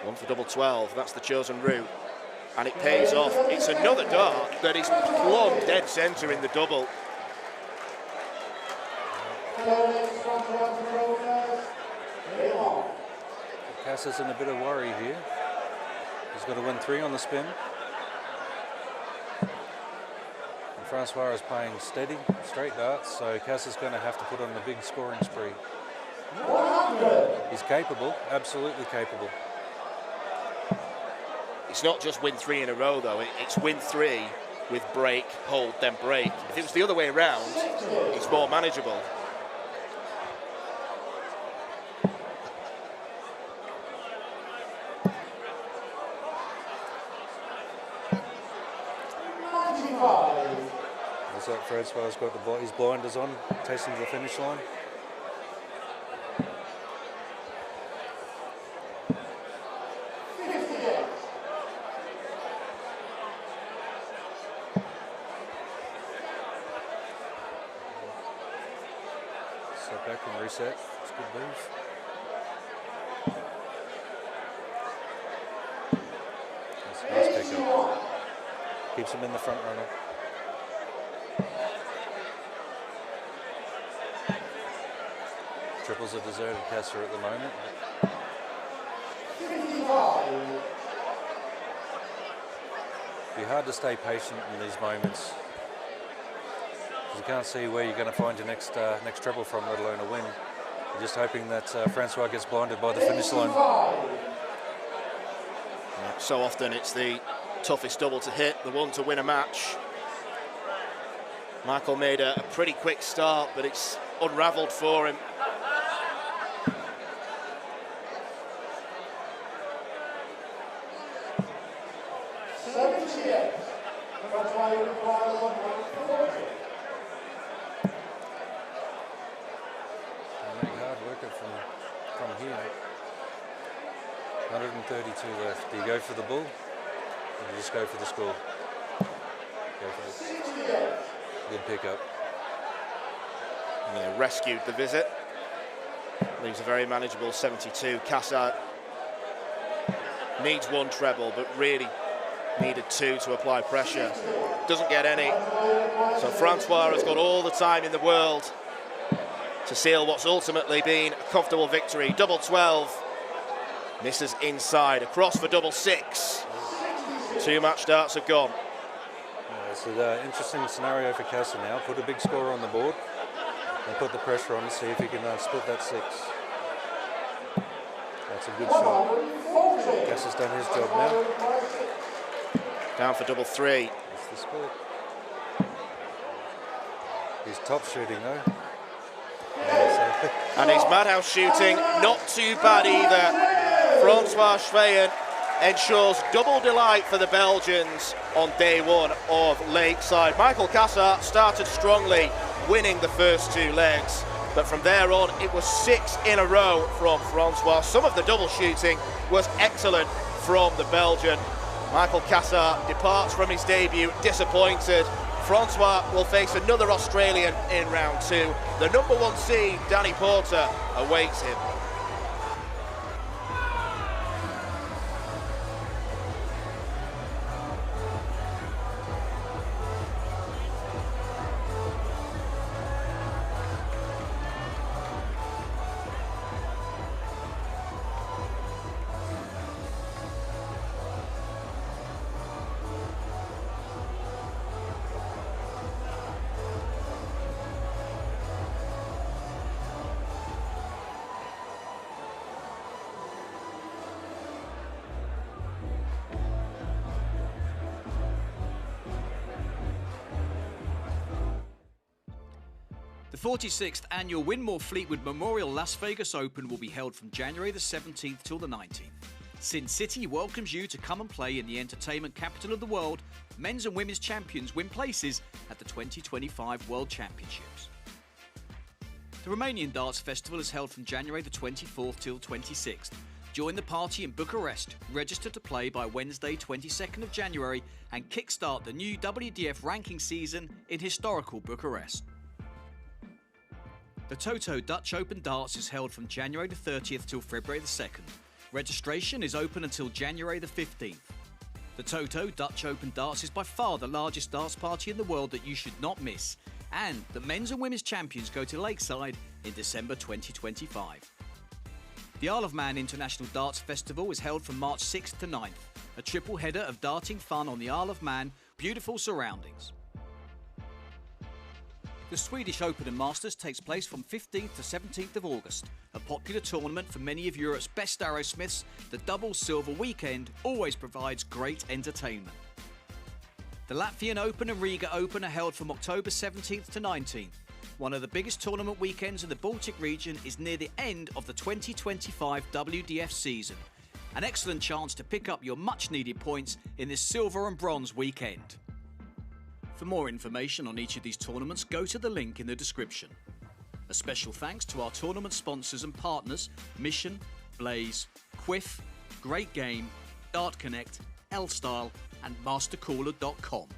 [SPEAKER 7] 1 for double 12, that's the chosen route. And it pays off. It's another dart that is plumb dead centre in the double.
[SPEAKER 3] Kasur's in a bit of worry here. He's got to win 3 on the spin. And Francois is playing steady, straight darts, so Kasur's going to have to put on the big scoring spree.
[SPEAKER 5] 100.
[SPEAKER 3] He's capable, absolutely capable.
[SPEAKER 7] It's not just win 3 in a row, though. It's win 3 with break, hold, then break. If it was the other way around, it's more manageable.
[SPEAKER 3] Looks like Francois has got his blinders on, tasting to the finish line. Step back and reset. It's a good move. That's a nice pick up. Keeps him in the front runner. Triples a deserted Kasur at the moment. Be hard to stay patient in these moments. You can't see where you're going to find your next treble from, let alone a win. You're just hoping that Francois gets blinded by the finish line.
[SPEAKER 7] So often it's the toughest double to hit, the one to win a match. Michael made a pretty quick start, but it's unravelled for him.
[SPEAKER 3] From here, 132 left. Do you go for the bull, or do you just go for the score? Go for it. Good pickup.
[SPEAKER 7] Yeah, rescued the visit. Leaves a very manageable 72. Kasur needs 1 treble, but really needed 2 to apply pressure. Doesn't get any. So Francois has got all the time in the world to seal what's ultimately been a comfortable victory. Double 12, misses inside, across for double 6. 2 match darts have gone.
[SPEAKER 3] Yeah, it's an interesting scenario for Kasur now. Put a big score on the board and put the pressure on to see if he can split that 6. That's a good shot. Kasur's done his job now.
[SPEAKER 7] Down for double 3.
[SPEAKER 3] That's the split. He's top shooting though.
[SPEAKER 7] And his madhouse shooting, not too bad either. Francois Schwan ensures double delight for the Belgians on day 1 of Lakeside. Michael Kasur started strongly, winning the first 2 legs, but from there on it was 6 in a row from Francois. Some of the double shooting was excellent from the Belgian. Michael Kasur departs from his debut disappointed. Francois will face another Australian in round 2. The number 1 seed, Danny Porter, awaits him.
[SPEAKER 6] The 46th annual Winmore Fleetwood Memorial Las Vegas Open will be held from January the 17th till the 19th. Sin City welcomes you to come and play in the entertainment capital of the world. Men's and women's champions win places at the 2025 World Championships. The Romanian Darts Festival is held from January the 24th till 26th. Join the party in Bucharest. Register to play by Wednesday 22nd of January and kickstart the new WDF ranking season in historical Bucharest. The Toto Dutch Open Darts is held from January the 30th till February the 2nd. Registration is open until January the 15th. The Toto Dutch Open Darts is by far the largest darts party in the world that you should not miss. And the men's and women's champions go to Lakeside in December 2025. The Isle of Man International Darts Festival is held from March 6th to 9th, a triple header of darting fun on the Isle of Man, beautiful surroundings. The Swedish Open and Masters takes place from 15th to 17th of August, a popular tournament for many of Europe's best arrowsmiths. The double silver weekend always provides great entertainment. The Latvian Open and Riga Open are held from October 17th to 19th. One of the biggest tournament weekends in the Baltic region is near the end of the 2025 WDF season. An excellent chance to pick up your much-needed points in this silver and bronze weekend. For more information on each of these tournaments, go to the link in the description. A special thanks to our tournament sponsors and partners, Mission, Blaze, Quiff, Great Game, Dart Connect, L-Style and MasterCooler.com.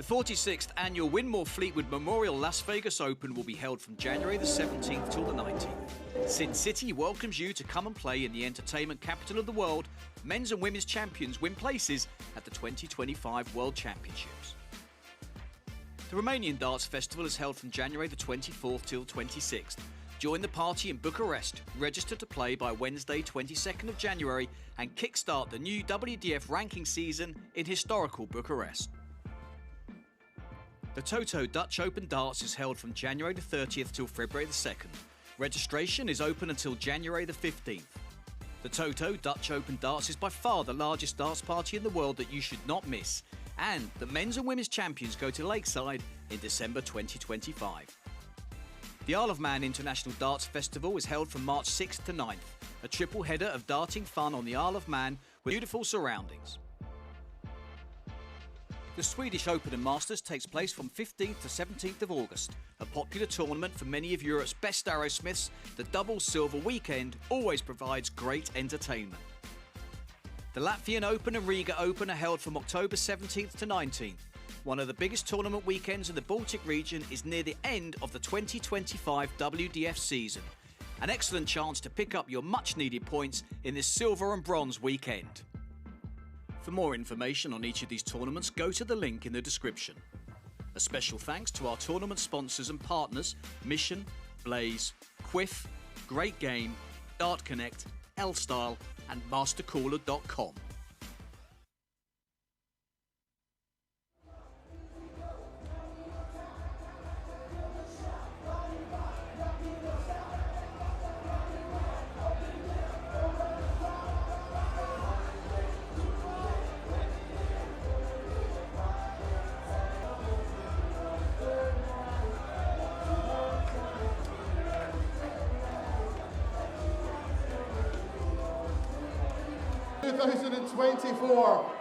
[SPEAKER 6] The 46th annual Winmore Fleetwood Memorial Las Vegas Open will be held from January the 17th till the 19th. Sin City welcomes you to come and play in the entertainment capital of the world. Men's and women's champions win places at the 2025 World Championships. The Romanian Darts Festival is held from January the 24th till 26th. Join the party in Bucharest, register to play by Wednesday 22nd of January and kickstart the new WDF ranking season in historical Bucharest. The Toto Dutch Open Darts is held from January the 30th till February the 2nd. Registration is open until January the 15th. The Toto Dutch Open Darts is by far the largest darts party in the world that you should not miss. And the men's and women's champions go to Lakeside in December 2025. The Isle of Man International Darts Festival is held from March 6th to 9th, a triple header of darting fun on the Isle of Man with beautiful surroundings. The Swedish Open and Masters takes place from 15th to 17th of August, a popular tournament for many of Europe's best arrowsmiths. The double silver weekend always provides great entertainment. The Latvian Open and Riga Open are held from October 17th to 19th. One of the biggest tournament weekends in the Baltic region is near the end of the 2025 WDF season. An excellent chance to pick up your much-needed points in this silver and bronze weekend. For more information on each of these tournaments, go to the link in the description. A special thanks to our tournament sponsors and partners, Mission, Blaze, Quiff, Great Game, Dart Connect, L-Style and MasterCooler.com.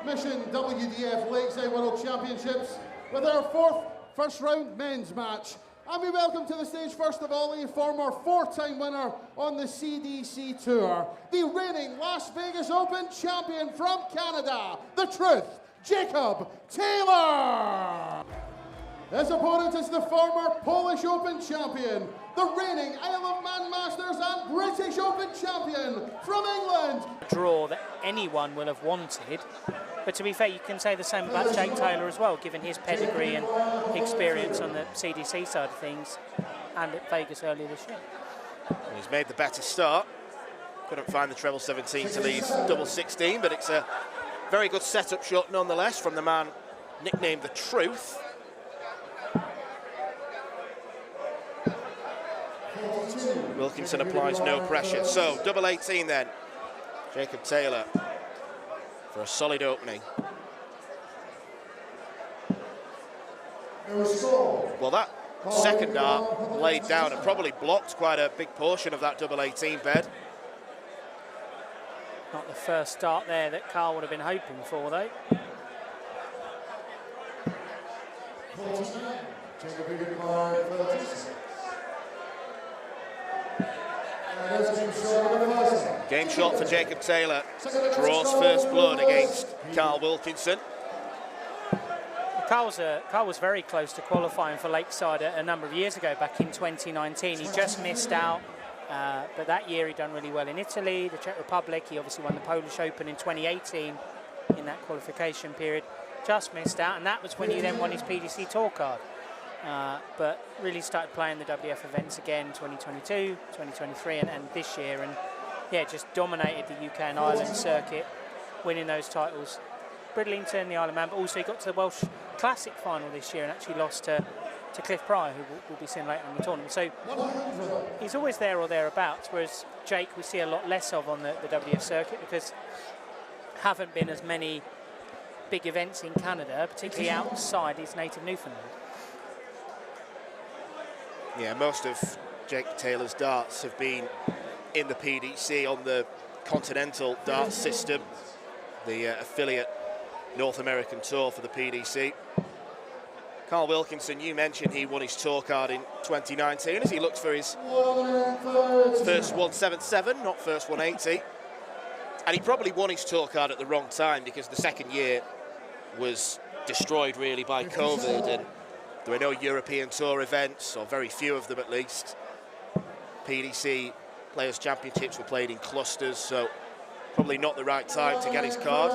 [SPEAKER 4] Mission WDF Lakeside World Championships with our fourth first round men's match. And we welcome to the stage first of all a former four-time winner on the CDC Tour, the reigning Las Vegas Open champion from Canada, the Truth, Jacob Taylor. His opponent is the former Polish Open champion, the reigning Isle of Man Masters and British Open champion from England.
[SPEAKER 8] A draw that anyone will have wanted, but to be fair, you can say the same about Jake Taylor as well, given his pedigree and experience on the CDC side of things and at Vegas earlier this year.
[SPEAKER 7] He's made the better start. Couldn't find the treble 17 to leave double 16, but it's a very good setup shot nonetheless from the man nicknamed the Truth. Wilkinson applies no pressure. So, double 18 then. Jacob Taylor for a solid opening. Well, that second dart laid down and probably blocked quite a big portion of that double 18 bed.
[SPEAKER 8] Not the first start there that Carl would have been hoping for, though.
[SPEAKER 7] Game shot for Jacob Taylor. Draws first blood against Carl Wilkinson.
[SPEAKER 8] Carl was very close to qualifying for Lakeside a number of years ago, back in 2019. He just missed out, but that year he done really well in Italy, the Czech Republic. He obviously won the Polish Open in 2018 in that qualification period. Just missed out, and that was when he then won his PDC Tour card. But really started playing the WDF events again 2022, 2023 and this year, and yeah, just dominated the UK and Ireland circuit, winning those titles. Bridlington, the Isle of Man, but also he got to the Welsh Classic final this year and actually lost to Cliff Pryor, who we'll be seeing later in the tournament. So he's always there or thereabouts, whereas Jake we see a lot less of on the WDF circuit because haven't been as many big events in Canada, particularly outside his native Newfoundland.
[SPEAKER 7] Yeah, most of Jake Taylor's darts have been in the PDC on the Continental Darts system, the affiliate North American Tour for the PDC. Carl Wilkinson, you mentioned he won his tour card in 2019 as he looks for his first 177, not first 180. And he probably won his tour card at the wrong time because the second year was destroyed really by COVID, and there were no European Tour events, or very few of them at least. PDC Players' Championships were played in clusters, so probably not the right time to get his card.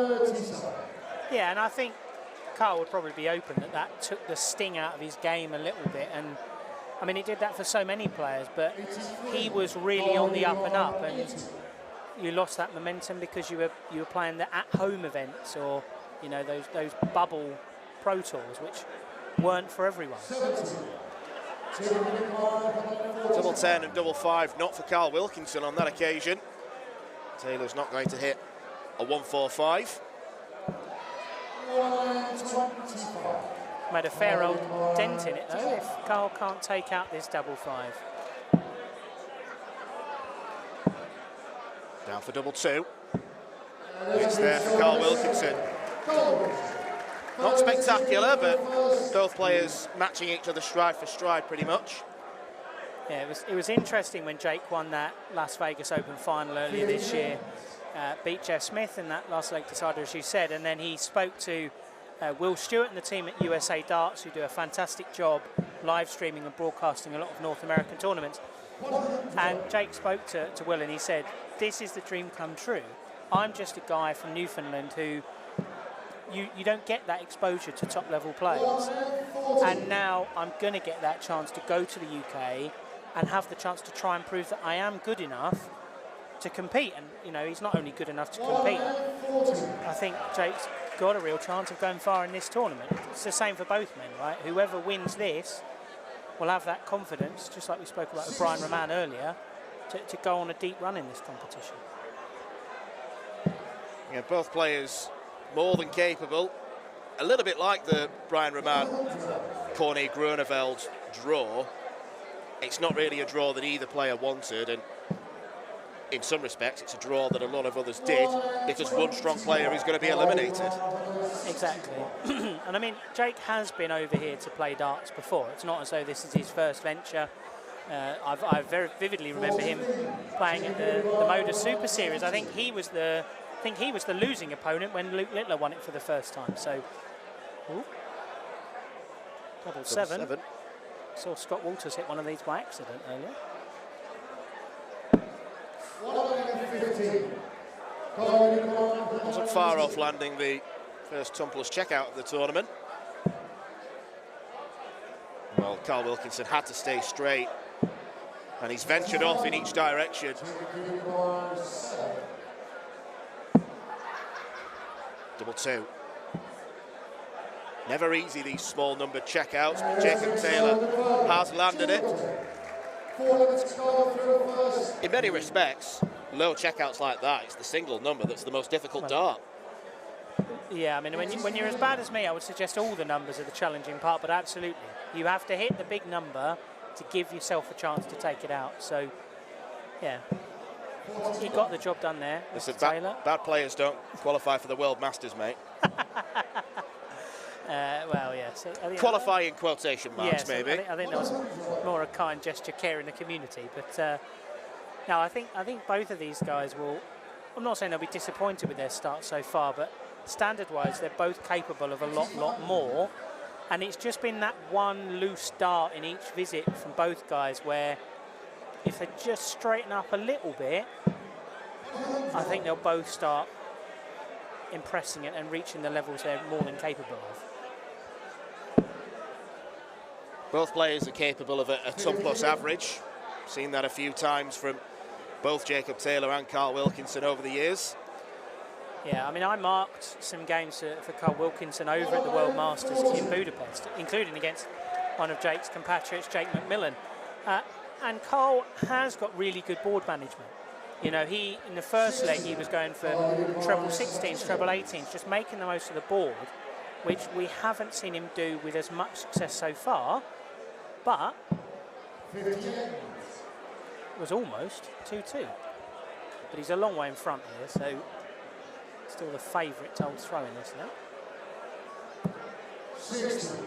[SPEAKER 8] Yeah, and I think Carl would probably be open that took the sting out of his game a little bit, and I mean, it did that for so many players, but he was really on the up and up, and you lost that momentum because you were playing the at-home events, or you know, those bubble Pro Tours, which weren't for everyone.
[SPEAKER 7] Double 10 and double 5, not for Carl Wilkinson on that occasion. Taylor's not going to hit a 145.
[SPEAKER 8] Made a fair old dent in it though, if Carl can't take out this double 5.
[SPEAKER 7] Down for double 2. It's there for Carl Wilkinson. Not spectacular, but both players matching each other stride for stride pretty much.
[SPEAKER 8] Yeah, it was interesting when Jake won that Las Vegas Open final earlier this year. Beat Jeff Smith in that last leg decider, as you said, and then he spoke to Will Stewart and the team at USA Darts, who do a fantastic job live streaming and broadcasting a lot of North American tournaments. And Jake spoke to Will and he said, this is the dream come true. I'm just a guy from Newfoundland who you don't get that exposure to top level players, and now I'm going to get that chance to go to the UK and have the chance to try and prove that I am good enough to compete. And you know, he's not only good enough to compete, I think Jake's got a real chance of going far in this tournament. It's the same for both men, right? Whoever wins this will have that confidence, just like we spoke about with Brian Raman earlier, to go on a deep run in this competition.
[SPEAKER 7] Yeah, both players more than capable. A little bit like the Brian Raman Cornet Groeneveld draw. It's not really a draw that either player wanted, and in some respects it's a draw that a lot of others did, because one strong player is going to be eliminated.
[SPEAKER 8] Exactly. And I mean, Jake has been over here to play darts before. It's not as though this is his first venture. I very vividly remember him playing at the Modus Super Series. I think he was the losing opponent when Luke Littler won it for the first time. So, double seven. Saw Scott Walters hit one of these by accident earlier.
[SPEAKER 4] 115.
[SPEAKER 7] Wasn't far off landing the first tumpless checkout of the tournament. Well, Carl Wilkinson had to stay straight, and he's ventured off in each direction. Double 2. Never easy, these small numbered checkouts, but Jacob Taylor has landed it. In many respects, low checkouts like that, it's the single number that's the most difficult dart.
[SPEAKER 8] Yeah, I mean, when you're as bad as me, I would suggest all the numbers are the challenging part, but absolutely. You have to hit the big number to give yourself a chance to take it out. So, yeah. He got the job done there, Mr. Taylor.
[SPEAKER 7] Bad players don't qualify for the World Masters, mate.
[SPEAKER 8] Well, yes.
[SPEAKER 7] Qualifying quotation marks,
[SPEAKER 8] yes,
[SPEAKER 7] maybe.
[SPEAKER 8] I think that was more a kind gesture, care in the community. But no, I think both of these guys will. I'm not saying they'll be disappointed with their start so far, but standard-wise, they're both capable of a lot more. And it's just been that one loose dart in each visit from both guys, where if they just straighten up a little bit, I think they'll both start impressing it and reaching the levels they're more than capable of.
[SPEAKER 7] Both players are capable of a ton-plus average. Seen that a few times from both Jacob Taylor and Carl Wilkinson over the years.
[SPEAKER 8] Yeah, I mean, I marked some games for Carl Wilkinson over at the World Masters in Budapest, including against one of Jake's compatriots, Jake McMillan. And Carl has got really good board management. You know, in the first leg, he was going for treble 16s, treble 18s, just making the most of the board, which we haven't seen him do with as much success so far. But it was almost 2-2. But he's a long way in front here, so still the favourite to hold throw in this now.
[SPEAKER 4] 60.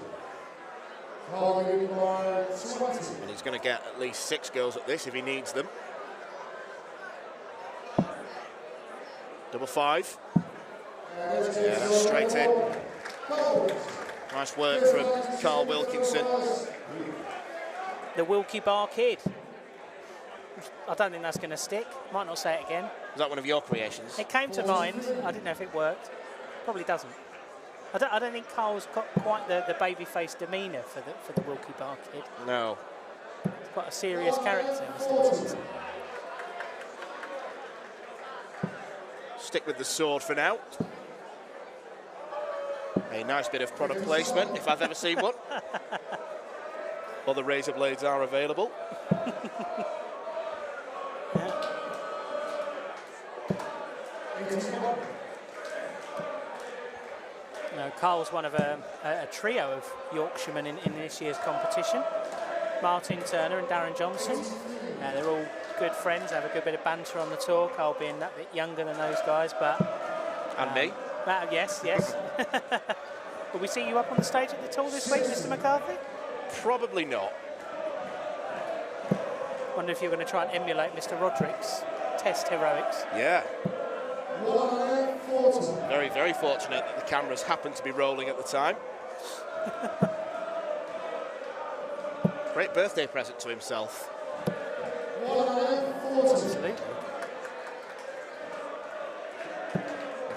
[SPEAKER 7] And he's going to get at least 6 goals at this if he needs them. Double 5. Yeah, that's straight in. Nice work from Carl Wilkinson.
[SPEAKER 8] The Wilkie Bar Kid. I don't think that's going to stick. Might not say it again.
[SPEAKER 7] Is that one of your creations?
[SPEAKER 8] It came to mind. I didn't know if it worked. Probably doesn't. I don't think Carl's got quite the baby-faced demeanour for the Wilkie Bar Kid.
[SPEAKER 7] No.
[SPEAKER 8] He's quite a serious character, Mr. Wilkinson.
[SPEAKER 7] Stick with the sword for now. A nice bit of product placement, if I've ever seen one. Other razor blades are available.
[SPEAKER 8] No, Carl's one of a trio of Yorkshiremen in this year's competition. Martin Turner and Darren Johnson. They're all good friends, have a good bit of banter on the tour. Carl being that bit younger than those guys, but...
[SPEAKER 7] And me.
[SPEAKER 8] Yes. Will we see you up on the stage at the tour this week, Mr. McCarthy?
[SPEAKER 7] Probably not.
[SPEAKER 8] Wonder if you're going to try and emulate Mr. Roderick's test heroics.
[SPEAKER 7] Yeah. Very, very fortunate that the cameras happened to be rolling at the time. Great birthday present to himself.
[SPEAKER 8] Absolutely.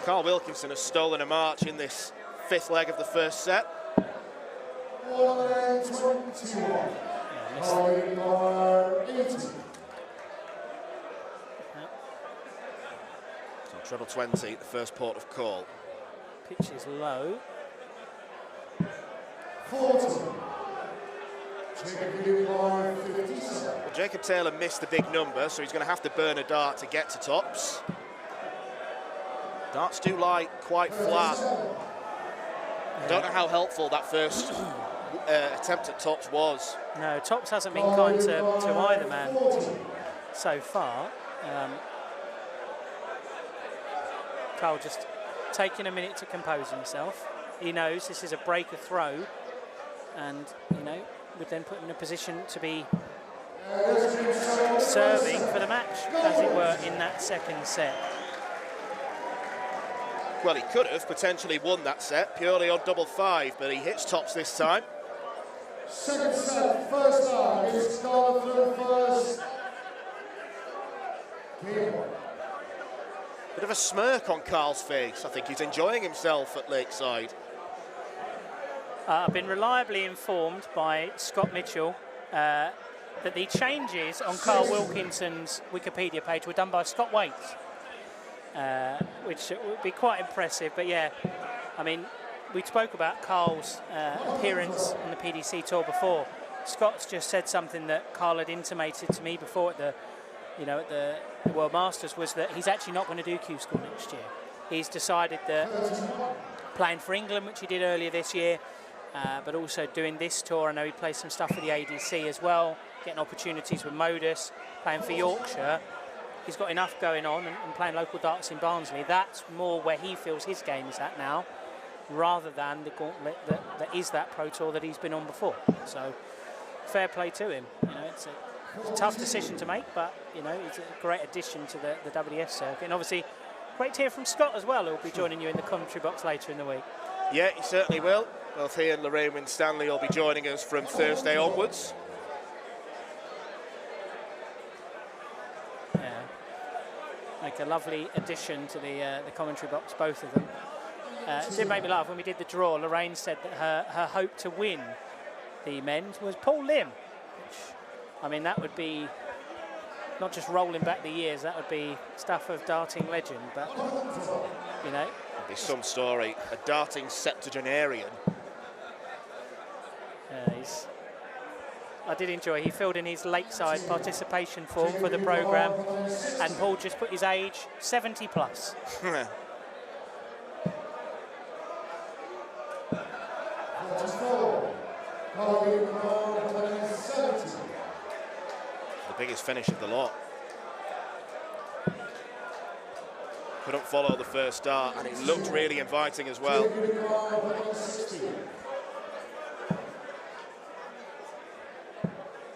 [SPEAKER 7] Carl Wilkinson has stolen a march in this fifth leg of the first set. So treble 20, the first port of call.
[SPEAKER 8] Pitch is low.
[SPEAKER 4] 40.
[SPEAKER 7] Well, Jacob Taylor missed the big number, so he's going to have to burn a dart to get to tops. Darts do lie quite flat. I don't know how helpful that first attempt at tops was.
[SPEAKER 8] No, tops hasn't been kind to either man so far. Carl just taking a minute to compose himself. He knows this is a breaker throw, and would then put him in a position to be serving for the match, as it were, in that second set.
[SPEAKER 7] Well, he could have potentially won that set purely on double 5, but he hits tops this time.
[SPEAKER 4] Second set, first down, is Jonathan first.
[SPEAKER 7] Bit of a smirk on Carl's face. I think he's enjoying himself at Lakeside.
[SPEAKER 8] I've been reliably informed by Scott Mitchell that the changes on Carl Wilkinson's Wikipedia page were done by Scott Waits, which would be quite impressive. But yeah, I mean, we spoke about Carl's appearance on the PDC tour before. Scott's just said something that Carl had intimated to me before at the World Masters, was that he's actually not going to do Q School next year. He's decided that playing for England, which he did earlier this year, but also doing this tour. I know he plays some stuff for the ADC as well, getting opportunities with Modus, playing for Yorkshire. He's got enough going on and playing local darts in Barnsley. That's more where he feels his game is at now, rather than the gauntlet that is that Pro Tour that he's been on before. So fair play to him. It's a tough decision to make, but it's a great addition to the WDF circuit. And obviously, great to hear from Scott as well, who'll be joining you in the commentary box later in the week.
[SPEAKER 7] Yeah, he certainly will. Both he and Lorraine Winstanley will be joining us from Thursday onwards.
[SPEAKER 8] Yeah, make a lovely addition to the commentary box, both of them. It did make me laugh when we did the draw. Lorraine said that her hope to win the men's was Paul Lim, which, I mean, that would be not just rolling back the years, that would be stuff of darting legend, but
[SPEAKER 7] It'd be some story. A darting septuagenarian.
[SPEAKER 8] I did enjoy, he filled in his Lakeside participation form for the programme, and Paul just put his age 70 plus.
[SPEAKER 7] The biggest finish of the lot. Couldn't follow the first dart, and it looked really inviting as well.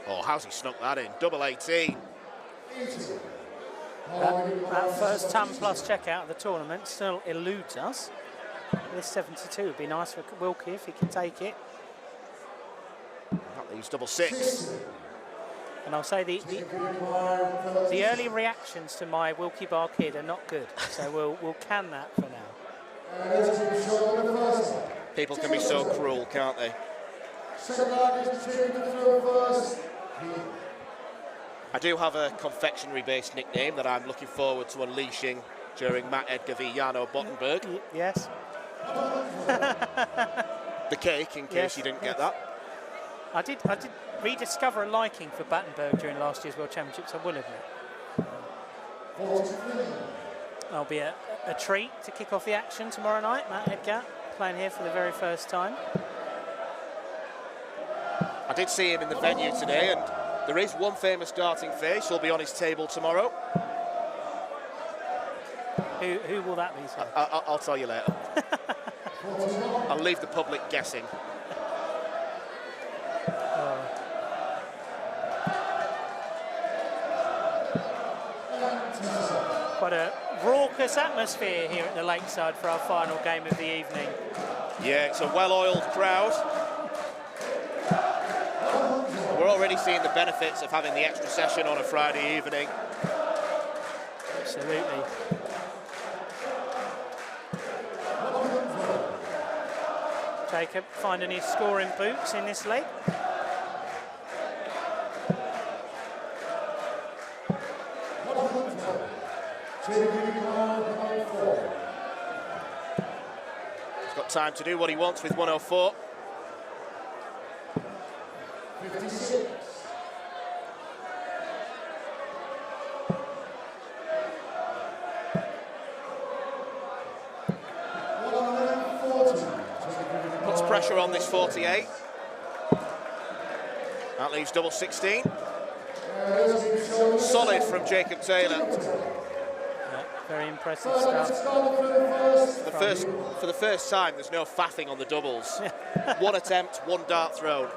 [SPEAKER 7] Oh, how's he snuck that in? Double 18.
[SPEAKER 8] That first 10 plus checkout of the tournament still eludes us. this 72 would be nice for Wilkie if he can take it.
[SPEAKER 7] That leaves double 6.
[SPEAKER 8] And I'll say the early reactions to my Wilkie Bar Kid are not good, so we'll can that for now.
[SPEAKER 7] People can be so cruel, can't they? I do have a confectionery-based nickname that I'm looking forward to unleashing during Matt Edgar v Jano Bottenberg.
[SPEAKER 8] Yes.
[SPEAKER 7] The cake, in case you didn't get that.
[SPEAKER 8] I did rediscover a liking for Battenberg during last year's World Championships, I will admit. It'll be a treat to kick off the action tomorrow night. Matt Edgar playing here for the very first time.
[SPEAKER 7] I did see him in the venue today, and there is one famous darting face. He'll be on his table tomorrow.
[SPEAKER 8] Who will that be, sir?
[SPEAKER 7] I'll tell you later. I'll leave the public guessing.
[SPEAKER 8] Quite a raucous atmosphere here at the Lakeside for our final game of the evening.
[SPEAKER 7] Yeah, it's a well-oiled crowd. We're already seeing the benefits of having the extra session on a Friday evening.
[SPEAKER 8] Absolutely. Jacob finding his scoring boots in this leg.
[SPEAKER 7] He's got time to do what he wants with 104.
[SPEAKER 4] 56.
[SPEAKER 7] Puts pressure on this 48. That leaves double 16. Solid from Jacob Taylor.
[SPEAKER 8] Yeah, very impressive stuff.
[SPEAKER 7] For the first time, there's no faffing on the doubles. One attempt, one dart thrown.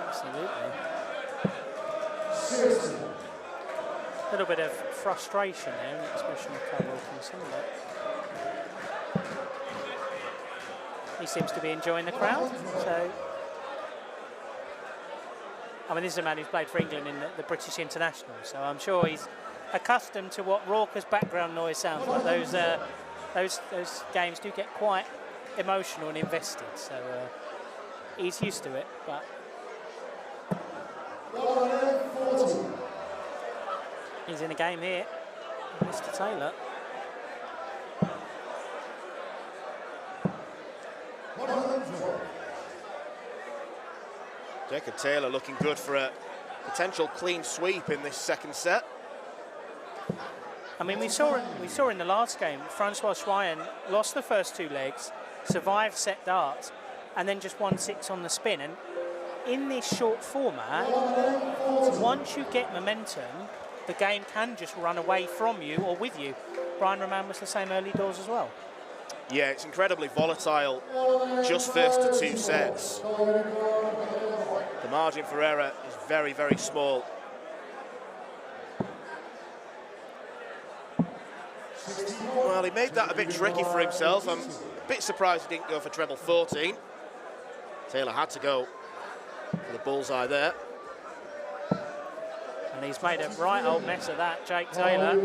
[SPEAKER 8] Absolutely. A little bit of frustration there, especially with Carl Wilkinson. He seems to be enjoying the crowd. So, I mean, this is a man who's played for England in the British International, so I'm sure he's accustomed to what raucous background noise sounds like. Those games do get quite emotional and invested, so he's used to it. But he's in a game here, Mr. Taylor.
[SPEAKER 7] Jacob Taylor looking good for a potential clean sweep in this second set.
[SPEAKER 8] I mean, we saw in the last game, Francois Schwan lost the first two legs, survived set darts, and then just won 6 on the spin. And in this short format, once you get momentum, the game can just run away from you or with you. Brian Raman was the same early doors as well.
[SPEAKER 7] Yeah, it's incredibly volatile, just first to 2 sets. The margin for error is very, very small. Well, he made that a bit tricky for himself. I'm a bit surprised he didn't go for treble 14. Taylor had to go for the bullseye there.
[SPEAKER 8] And he's made a right old mess of that, Jake Taylor.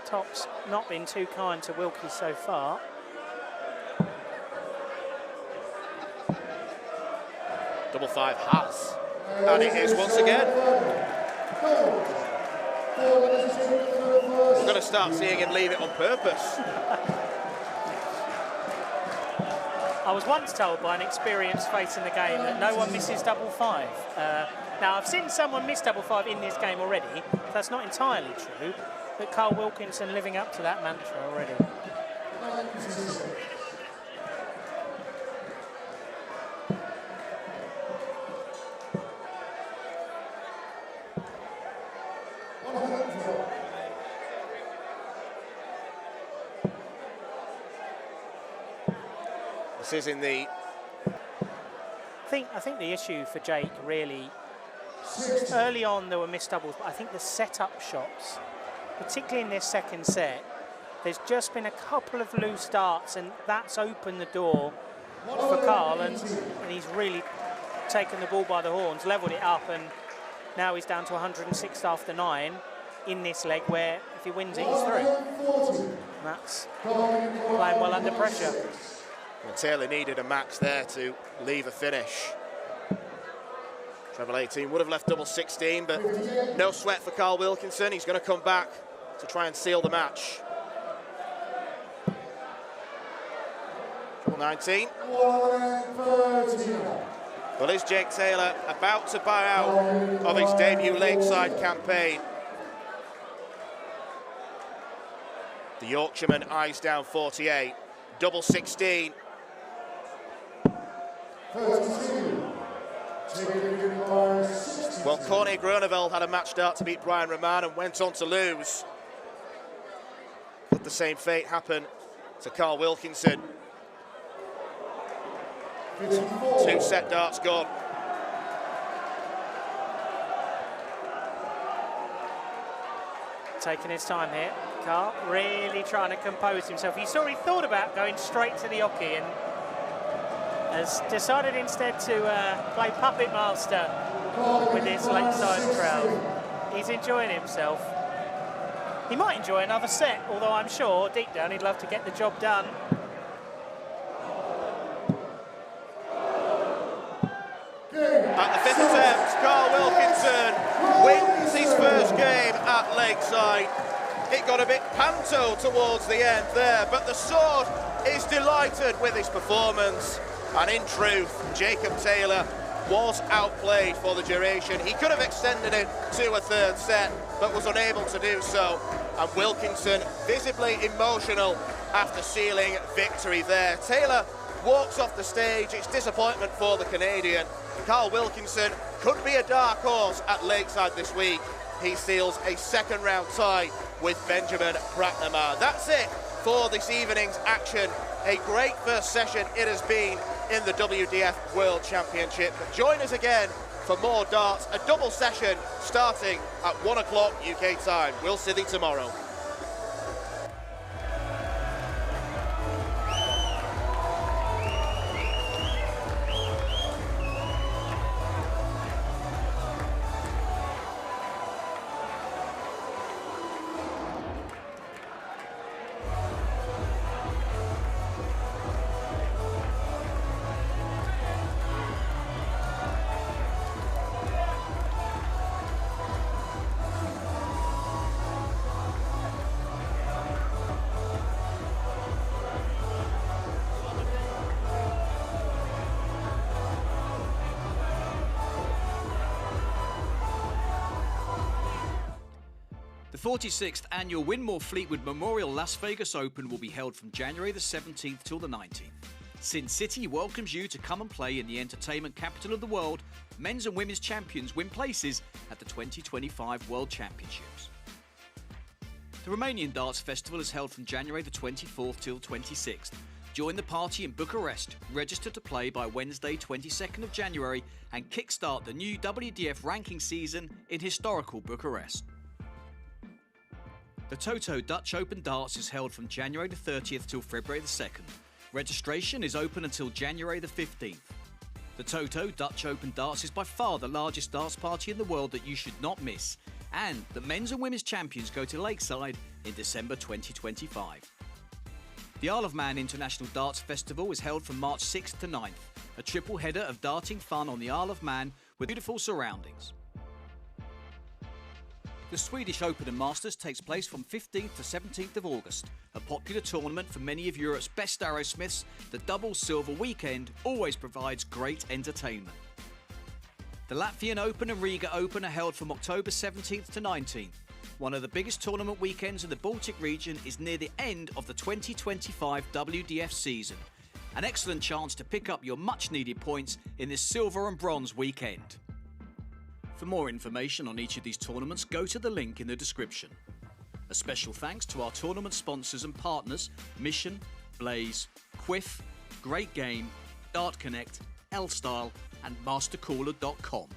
[SPEAKER 8] Top's not been too kind to Wilkie so far.
[SPEAKER 7] Double 5 has. And it is once again. We're going to start seeing him leave it on purpose.
[SPEAKER 8] I was once told by an experienced face in the game that no one misses double 5. Now, I've seen someone miss double 5 in this game already. That's not entirely true, but Carl Wilkinson living up to that mantra already.
[SPEAKER 7] This is in the...
[SPEAKER 8] I think the issue for Jake really, early on there were missed doubles, but I think the set-up shots, particularly in this second set, There's just been a couple of loose darts, and that's opened the door for Carl, and he's really taken the ball by the horns, levelled it up, and now he's down to 106 after 9 in this leg, where if he wins it, he's through. And that's playing well under pressure.
[SPEAKER 7] Well, Taylor needed a max there to leave a finish. Treble 18 would have left double 16, but no sweat for Carl Wilkinson. He's going to come back to try and seal the match. Treble 19. Well, is Jake Taylor about to bow out of his debut Lakeside campaign? The Yorkshireman eyes down 48, double 16. Well, Groeneveld had a match start to beat Brian Raman and went on to lose. Could the same fate happen to Carl Wilkinson? 2 set darts gone.
[SPEAKER 8] Taking his time here. Carl really trying to compose himself. He thought about going straight to the hockey and has decided instead to play Puppet Master with his Lakeside crowd. He's enjoying himself. He might enjoy another set, although I'm sure deep down he'd love to get the job done.
[SPEAKER 7] At the 5th attempt, Carl Wilkinson wins his first game at Lakeside. It got a bit panto towards the end there, but the Sword is delighted with his performance. And in truth, Jacob Taylor was outplayed for the duration. He could have extended it to a 3rd set, but was unable to do so. And Wilkinson visibly emotional after sealing victory there. Taylor walks off the stage. It's disappointment for the Canadian. Carl Wilkinson could be a dark horse at Lakeside this week. He seals a 2nd round tie with Benjamin McNamara. That's it for this evening's action. A great first session it has been in the WDF World Championship. But join us again for more darts, a double session starting at 1 o'clock UK time. We'll see you tomorrow.
[SPEAKER 6] The 46th annual Winmore Fleetwood Memorial Las Vegas Open will be held from January the 17th till the 19th. Sin City welcomes you to come and play in the entertainment capital of the world. Men's and women's champions win places at the 2025 World Championships. The Romanian Darts Festival is held from January the 24th till 26th. Join the party in Bucharest, register to play by Wednesday 22nd of January and kickstart the new WDF ranking season in historical Bucharest. The Toto Dutch Open Darts is held from January the 30th till February the 2nd. Registration is open until January the 15th. The Toto Dutch Open Darts is by far the largest darts party in the world that you should not miss. And the men's and women's champions go to Lakeside in December 2025. The Isle of Man International Darts Festival is held from March 6th to 9th. A triple header of darting fun on the Isle of Man with beautiful surroundings. The Swedish Open and Masters takes place from 15th to 17th of August. A popular tournament for many of Europe's best arrowsmiths, the double silver weekend always provides great entertainment. The Latvian Open and Riga Open are held from October 17th to 19th. One of the biggest tournament weekends in the Baltic region is near the end of the 2025 WDF season. An excellent chance to pick up your much needed points in this silver and bronze weekend. For more information on each of these tournaments, go to the link in the description. A special thanks to our tournament sponsors and partners, Mission, Blaze, Quiff, Great Game, Dart Connect, L-Style and MasterCooler.com.